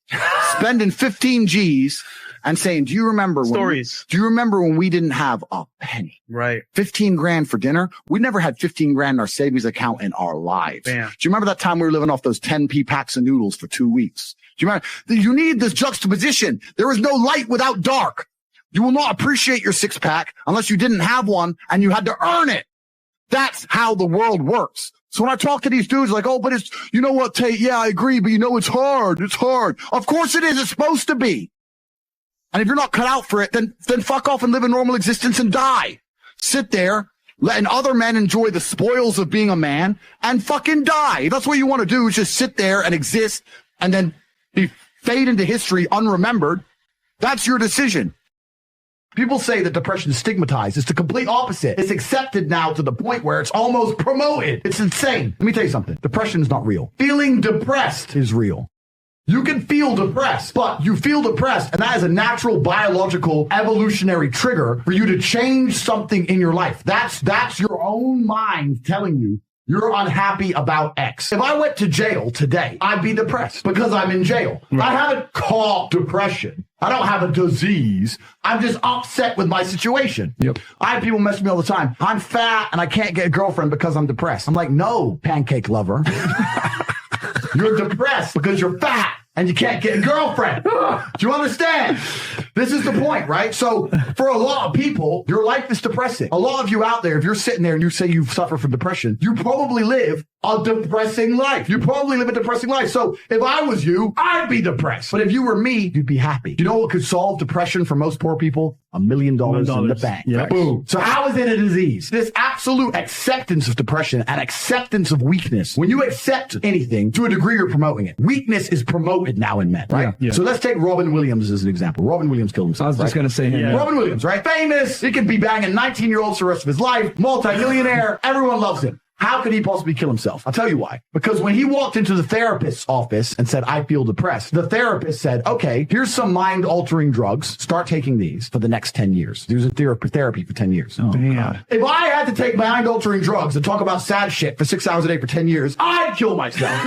spending 15 G's and saying, do you remember when we didn't have a penny? Right. 15 grand for dinner? We never had 15 grand in our savings account in our lives. Bam. Do you remember that time we were living off those 10p packs of noodles for 2 weeks? Do you remember? You need this juxtaposition. There is no light without dark. You will not appreciate your six pack unless you didn't have one and you had to earn it. That's how the world works. So when I talk to these dudes like, oh, but it's, you know what, Tate? Yeah, I agree, but you know, it's hard. It's hard. Of course it is. It's supposed to be. And if you're not cut out for it, then fuck off and live a normal existence and die. Sit there, letting other men enjoy the spoils of being a man and fucking die. If that's what you want to do, is just sit there and exist and then fade into history unremembered. That's your decision. People say that depression is stigmatized. It's the complete opposite. It's accepted now to the point where it's almost promoted. It's insane. Let me tell you something. Depression is not real. Feeling depressed is real. You can feel depressed, but you feel depressed, and that is a natural biological evolutionary trigger for you to change something in your life. That's your own mind telling you you're unhappy about X. If I went to jail today, I'd be depressed because I'm in jail. Right. I haven't caught depression. I don't have a disease. I'm just upset with my situation. Yep. I have people mess me all the time. I'm fat and I can't get a girlfriend because I'm depressed. I'm like, no, pancake lover. You're depressed because you're fat and you can't get a girlfriend. Do you understand? This is the point, right? So for a lot of people, your life is depressing. A lot of you out there, if you're sitting there and you say you suffer from depression, you probably live a depressing life. You probably live a depressing life. So if I was you, I'd be depressed. But if you were me, you'd be happy. You know what could solve depression for most poor people? $1 million in the bank. Yeah. Boom. So how is it a disease? This absolute acceptance of depression and acceptance of weakness. When you accept anything, to a degree, you're promoting it. Weakness is promoted now in men, right? Yeah. So let's take Robin Williams as an example. Robin Williams killed himself. I was just going to say him. Yeah. Robin Williams, right? Famous. He could be banging 19-year-olds for the rest of his life. Multi-millionaire. Everyone loves him. How could he possibly kill himself? I'll tell you why. Because when he walked into the therapist's office and said, I feel depressed, the therapist said, okay, here's some mind-altering drugs. Start taking these for the next 10 years. There's a therapy for 10 years. Oh, God. If I had to take mind-altering drugs and talk about sad shit for 6 hours a day for 10 years, I'd kill myself.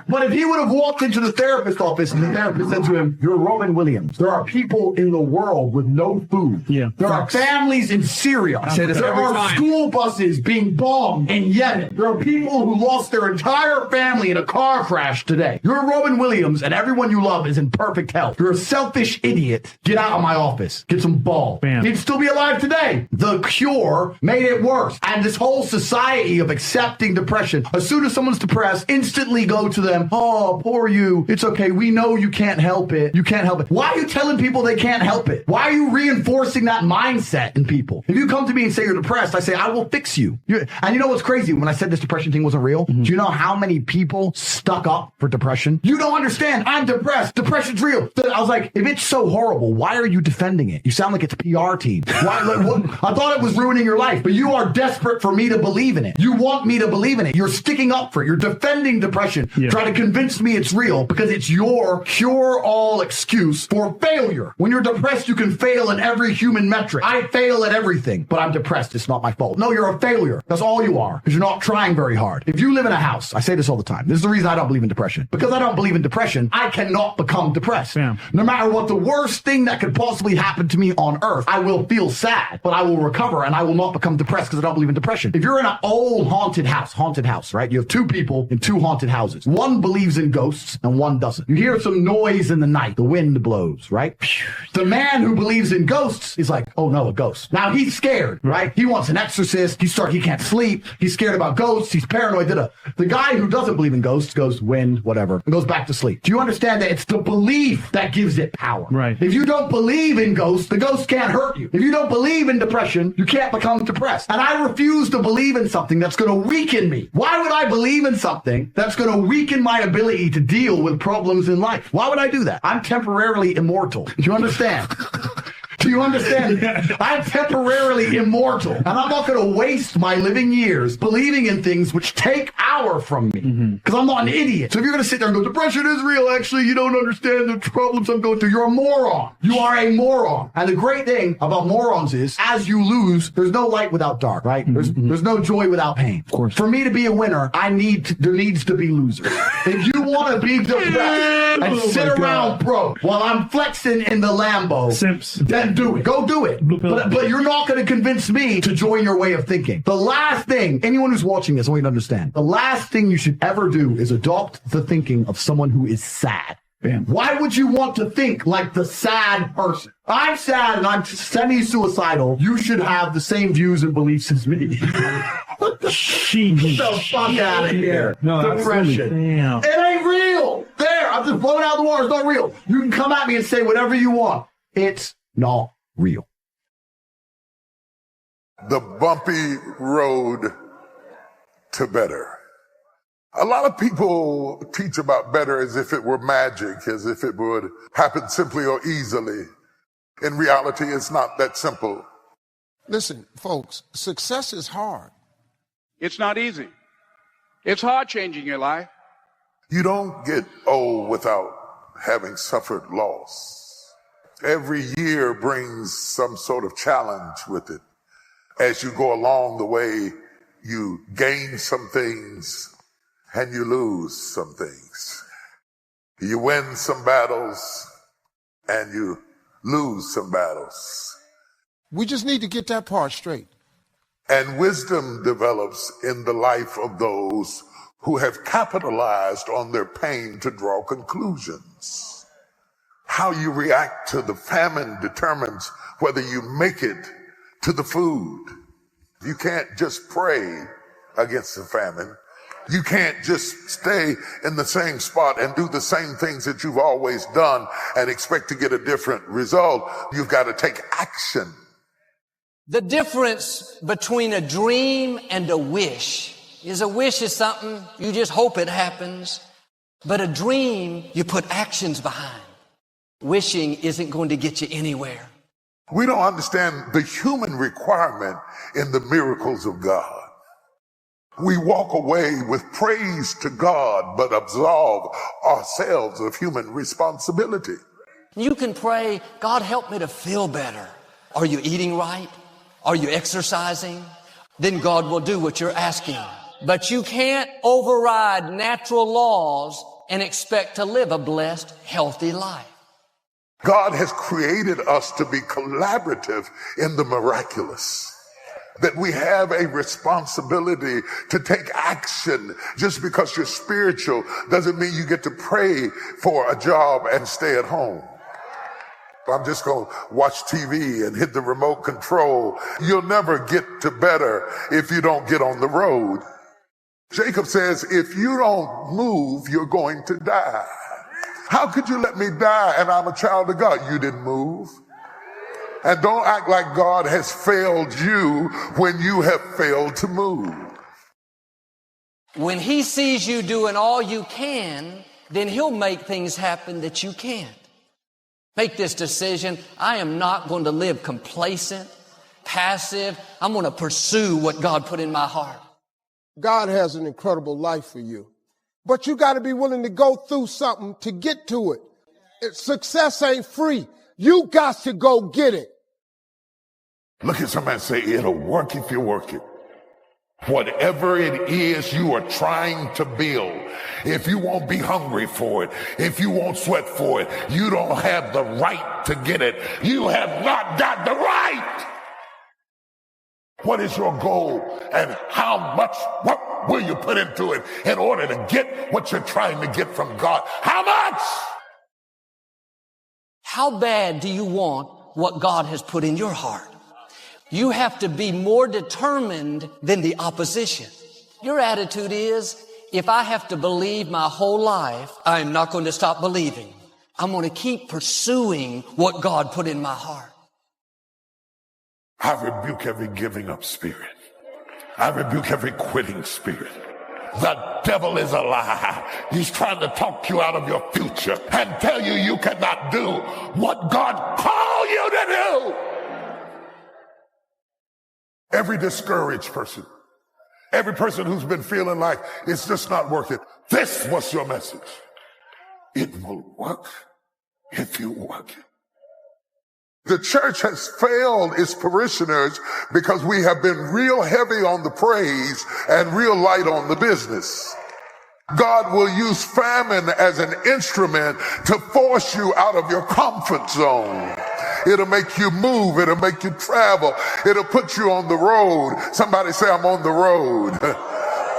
But if he would have walked into the therapist's office and the therapist said to him, you're Robin Williams. There are people in the world with no food. Yeah. There are families in Syria. say this There every are time. school buses being bombed in Yemen. There are people who lost their entire family in a car crash today. You're Robin Williams and everyone you love is in perfect health. You're a selfish idiot. Get out of my office. Get some balls. Bam. He'd still be alive today. The cure made it worse. And this whole society of accepting depression, as soon as someone's depressed, instantly go to them, oh, poor you. It's okay. We know you can't help it. You can't help it. Why are you telling people they can't help it? Why are you reinforcing that mindset in people? If you come to me and say you're depressed, I say, I will fix you. And you know what's crazy? When I said this depression thing wasn't real, do you know how many people stuck up for depression? You don't understand. I'm depressed. Depression's real. I was like, if it's so horrible, why are you defending it? You sound like it's a PR team. Why? I thought it was ruining your life, but you are desperate for me to believe in it. You want me to believe in it. You're sticking up for it. You're defending depression. Yeah. Try to convince me it's real because it's your cure-all excuse for failure. When you're depressed, you can fail in every human metric. I fail at everything, but I'm depressed. It's not my fault. No, you're a failure. That's all you are because you're not trying very hard. If you live in a house, I say this all the time. This is the reason I don't believe in depression. Because I don't believe in depression, I cannot become depressed. Yeah. No matter what the worst thing that could possibly happen to me on earth, I will feel sad, but I will recover and I will not become depressed because I don't believe in depression. If you're in an old haunted house, right? You have two people in two haunted houses. One believes in ghosts and one doesn't. You hear some noise in the night. The wind blows, right? The man who believes in ghosts is like, oh no, a ghost. Now he's scared, right? He wants an exorcist. He can't sleep. He's scared about ghosts. He's paranoid. The guy who doesn't believe in ghosts goes, wind, whatever, and goes back to sleep. Do you understand that it's the belief that gives it power? Right. If you don't believe in ghosts, the ghost can't hurt you. If you don't believe in depression, you can't become depressed. And I refuse to believe in something that's going to weaken me. Why would I believe in something that's going to weaken my ability to deal with problems in life? Why would I do that? I'm temporarily immortal. Do you understand? Do you understand? I'm temporarily immortal, and I'm not going to waste my living years believing in things which take power from me, because I'm not an idiot. So if you're going to sit there and go, depression is real, actually, you don't understand the problems I'm going through, you're a moron. You are a moron. And the great thing about morons is, as you lose, there's no light without dark, right? There's no joy without pain. Of course. For me to be a winner, there needs to be losers. If you want to be depressed and sit around broke while I'm flexing in the Lambo, Simps. then do it. Go do it. Blue pill. But you're not going to convince me to join your way of thinking. The last thing, anyone who's watching this, I want you to understand, the last thing you should ever do is adopt the thinking of someone who is sad. Bam. Why would you want to think like the sad person? I'm sad and I'm semi-suicidal. You should have the same views and beliefs as me. Get the fuck out of here. No, Depression. Damn. It ain't real. There, I'm just blowing out the water. It's not real. You can come at me and say whatever you want. It's not real. The bumpy road to better. A lot of people teach about better as if it were magic, as if it would happen simply or easily. In reality, it's not that simple. Listen, folks, success is hard. It's not easy. It's hard changing your life. You don't get old without having suffered loss. Every year brings some sort of challenge with it. As you go along the way, you gain some things and you lose some things. You win some battles and you lose some battles. We just need to get that part straight. And wisdom develops in the life of those who have capitalized on their pain to draw conclusions. How you react to the famine determines whether you make it to the food. You can't just pray against the famine. You can't just stay in the same spot and do the same things that you've always done and expect to get a different result. You've got to take action. The difference between a dream and a wish is something you just hope it happens. But a dream, you put actions behind. Wishing isn't going to get you anywhere. We don't understand the human requirement in the miracles of God. We walk away with praise to God, but absolve ourselves of human responsibility. You can pray, God, help me to feel better. Are you eating right? Are you exercising? Then God will do what you're asking. But you can't override natural laws and expect to live a blessed, healthy life. God has created us to be collaborative in the miraculous. That we have a responsibility to take action. Just because you're spiritual doesn't mean you get to pray for a job and stay at home. I'm just going to watch TV and hit the remote control. You'll never get to better if you don't get on the road. Jacob says, if you don't move, you're going to die. How could you let me die and I'm a child of God? You didn't move. And don't act like God has failed you when you have failed to move. When he sees you doing all you can, then he'll make things happen that you can't. Make this decision. I am not going to live complacent, passive. I'm going to pursue what God put in my heart. God has an incredible life for you. But you got to be willing to go through something to get to it. Success ain't free. You got to go get it. Look at somebody and say, it'll work if you work it. Whatever it is you are trying to build, if you won't be hungry for it, if you won't sweat for it, you don't have the right to get it. You have not got the right. What is your goal and what will you put into it in order to get what you're trying to get from God? How much? How bad do you want what God has put in your heart? You have to be more determined than the opposition. Your attitude is, if I have to believe my whole life, I'm not going to stop believing. I'm going to keep pursuing what God put in my heart. I rebuke every giving up spirit. I rebuke every quitting spirit. The devil is a lie. He's trying to talk you out of your future and tell you you cannot do what God called you to do. Every discouraged person, every person who's been feeling like it's just not working, this was your message. It will work if you work it. The church has failed its parishioners because we have been real heavy on the praise and real light on the business. God will use famine as an instrument to force you out of your comfort zone. It'll make you move. It'll make you travel. It'll put you on the road. Somebody say, I'm on the road.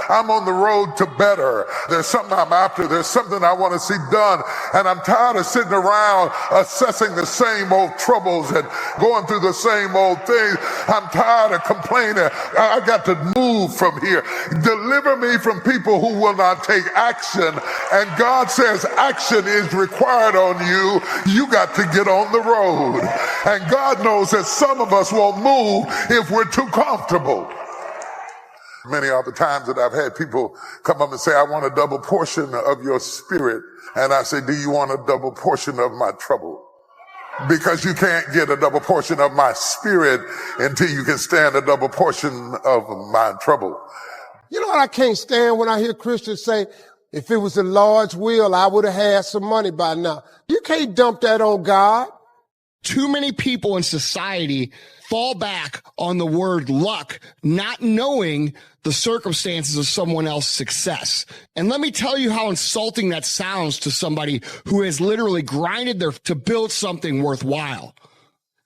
I'm on the road to better. There's something I'm after. There's something I want to see done. And I'm tired of sitting around assessing the same old troubles and going through the same old things. I'm tired of complaining. I got to move from here. Deliver me from people who will not take action. And God says action is required on you. You got to get on the road. And God knows that some of us won't move if we're too comfortable. Many are the times that I've had people come up and say, I want a double portion of your spirit. And I say, do you want a double portion of my trouble? Because you can't get a double portion of my spirit until you can stand a double portion of my trouble. You know what I can't stand when I hear Christians say, if it was the Lord's will, I would have had some money by now. You can't dump that on God. Too many people in society fall back on the word luck, not knowing the circumstances of someone else's success. And let me tell you how insulting that sounds to somebody who has literally grinded to build something worthwhile.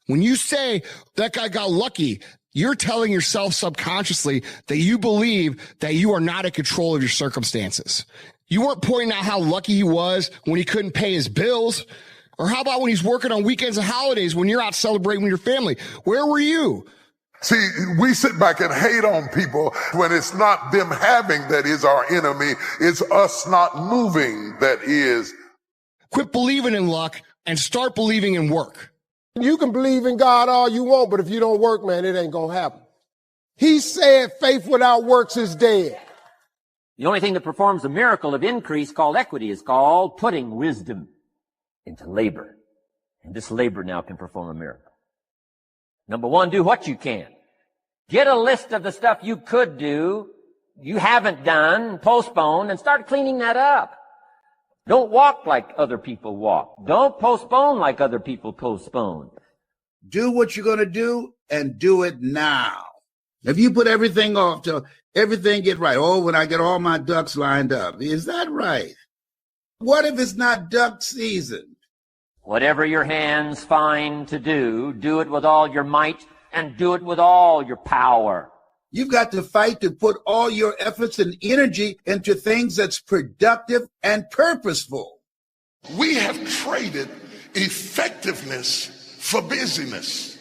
When you say that guy got lucky, You're telling yourself subconsciously that you believe that you are not in control of your circumstances. You weren't pointing out how lucky he was when he couldn't pay his bills. Or how about when he's working on weekends and holidays when you're out celebrating with your family? Where were you? See, we sit back and hate on people when it's not them having that is our enemy. It's us not moving that is. Quit believing in luck and start believing in work. You can believe in God all you want, but if you don't work, man, it ain't gonna happen. He said faith without works is dead. The only thing that performs a miracle of increase called equity is called putting wisdom into labor. And this labor now can perform a miracle. Number one, do what you can. Get a list of the stuff you could do, you haven't done, postponed, and start cleaning that up. Don't walk like other people walk. Don't postpone like other people postpone. Do what you're going to do and do it now. If you put everything off till everything get right, oh, when I get all my ducks lined up, is that right? What if it's not duck season? Whatever your hands find to do, do it with all your might and do it with all your power. You've got to fight to put all your efforts and energy into things that's productive and purposeful. We have traded effectiveness for busyness.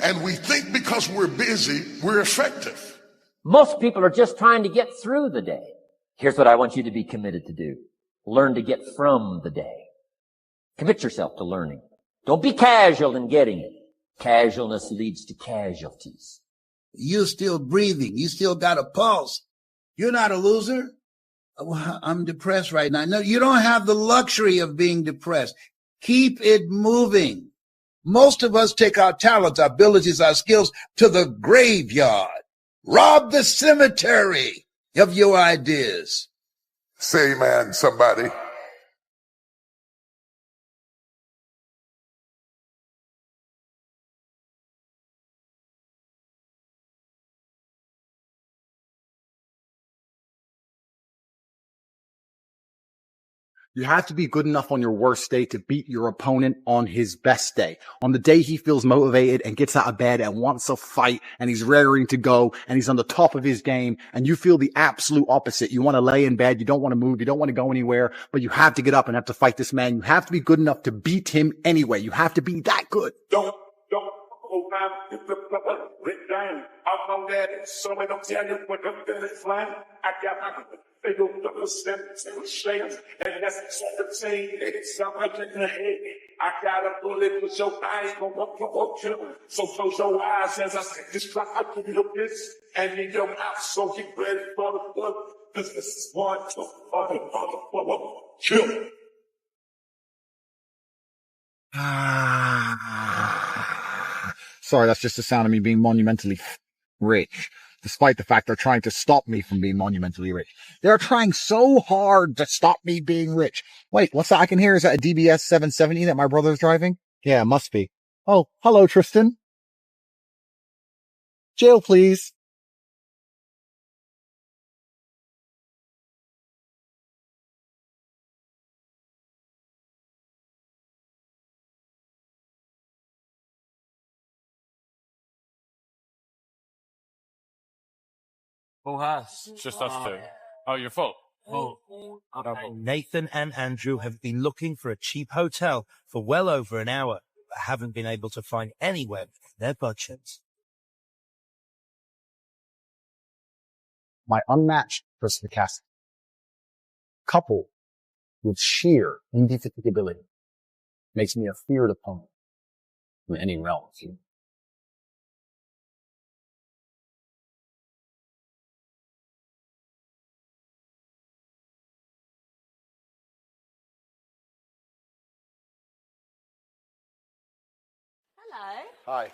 And we think because we're busy, we're effective. Most people are just trying to get through the day. Here's what I want you to be committed to do. Learn to get from the day. Commit yourself to learning. Don't be casual in getting it. Casualness leads to casualties. You're still breathing. You still got a pulse. You're not a loser. Well, I'm depressed right now. No, you don't have the luxury of being depressed. Keep it moving. Most of us take our talents, our abilities, our skills to the graveyard. Rob the cemetery of your ideas. Say, man, somebody. You have to be good enough on your worst day to beat your opponent on his best day. On the day he feels motivated and gets out of bed and wants to fight and he's raring to go and he's on the top of his game and you feel the absolute opposite. You want to lay in bed. You don't want to move. You don't want to go anywhere, but you have to get up and have to fight this man. You have to be good enough to beat him anyway. You have to be that good. Don't hold on. Get the lit down. I'm on that. So I don't tell you what the flying. I got my they go to the steps and shakes, and that's the same. It's something in the head. I got a bullet with your eyes, gonna provoke you. So close your eyes as I say this try to do this, and in your mouth, so get ready for the blood. This is 1, 2, 3, 4, kill. Sorry, that's just the sound of me being monumentally rich. Despite the fact they're trying to stop me from being monumentally rich. They're trying so hard to stop me being rich. Wait, what's that I can hear? Is that a DBS 770 that my brother's driving? Yeah, it must be. Oh, hello, Tristan. Jail, please. Who has? Just us two. Oh, your fault. Oh. Nathan and Andrew have been looking for a cheap hotel for well over an hour, but haven't been able to find anywhere within their budget. My unmatched perspicacity, coupled with sheer indefatigability, makes me a feared opponent in any realm. Hello. Hi.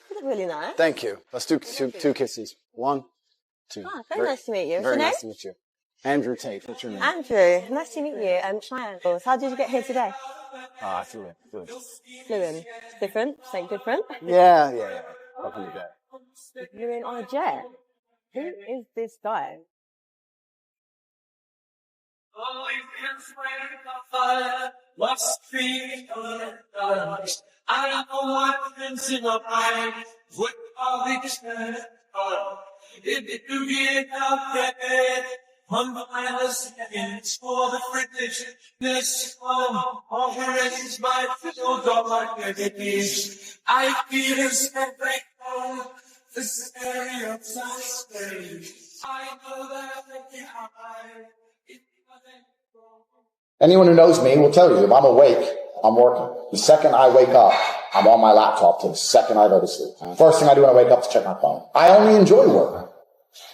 You look really nice. Thank you. Let's do two kisses. 1, 2. Oh, very nice to meet you. What's Very your nice to name? meet you. Andrew Tate. What's your name? Andrew. Nice to meet you. Triangles. How did you get here today? I flew in. Flew in. Different? Something different? Yeah. Welcome to that. You're in on a jet. Who is this guy? I don't know what in my mind. What Anyone who knows me will tell you if I'm awake, I'm working. The second I wake up, I'm on my laptop till the second I go to sleep. First thing I do when I wake up is check my phone. I only enjoy work.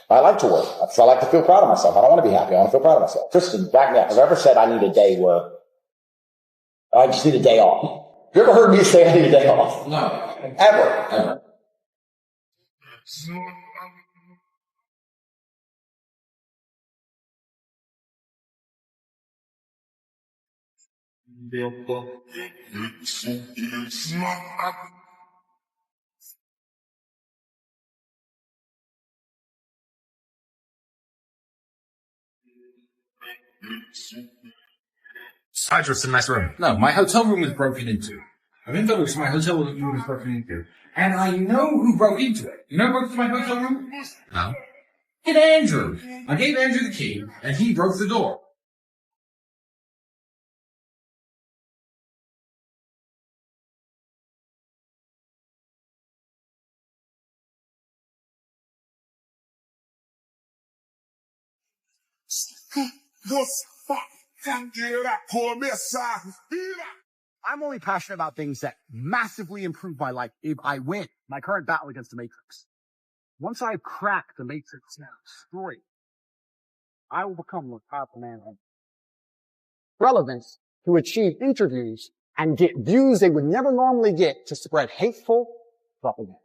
I like to work. I like to feel proud of myself. I don't want to be happy. I want to feel proud of myself. Tristan, back me up. Have I ever said I need a day where I just need a day off? Have you ever heard me say I need a day off? No. Ever. Cydrus, a nice room. No, my hotel room was broken into. I've been told my hotel room was broken into. And I know who broke into it. You know who broke into my hotel room? No. Get Andrew. I gave Andrew the key, and he broke the door. I'm only passionate about things that massively improve my life if I win my current battle against the Matrix. Once I crack the Matrix story, I will become the most powerful man on relevance to achieve interviews and get views they would never normally get to spread hateful propaganda.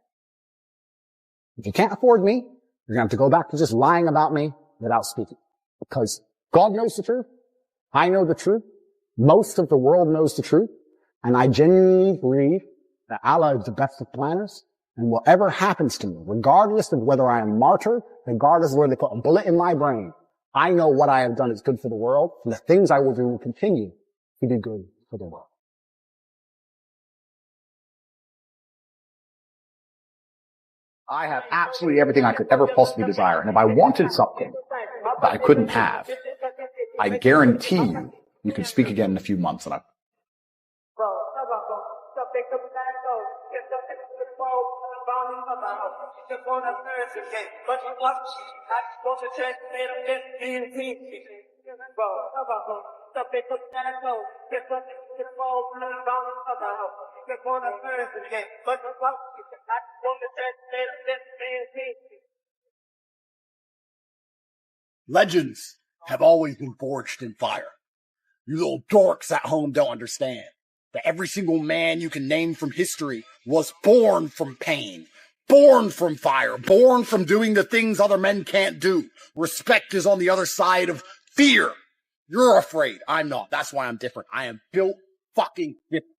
If you can't afford me, you're going to have to go back to just lying about me without speaking. Because God knows the truth. I know the truth. Most of the world knows the truth. And I genuinely believe that Allah is the best of planners. And whatever happens to me, regardless of whether I am martyred, regardless of whether they put a bullet in my brain, I know what I have done is good for the world. And the things I will do will continue to be good for the world. I have absolutely everything I could ever possibly desire. And if I wanted something that I couldn't have, I guarantee you can speak again in a few months and I Legends have always been forged in fire. You little dorks at home don't understand that every single man you can name from history was born from pain, born from fire, born from doing the things other men can't do. Respect is on the other side of fear. You're afraid. I'm not. That's why I'm different. I am built fucking different.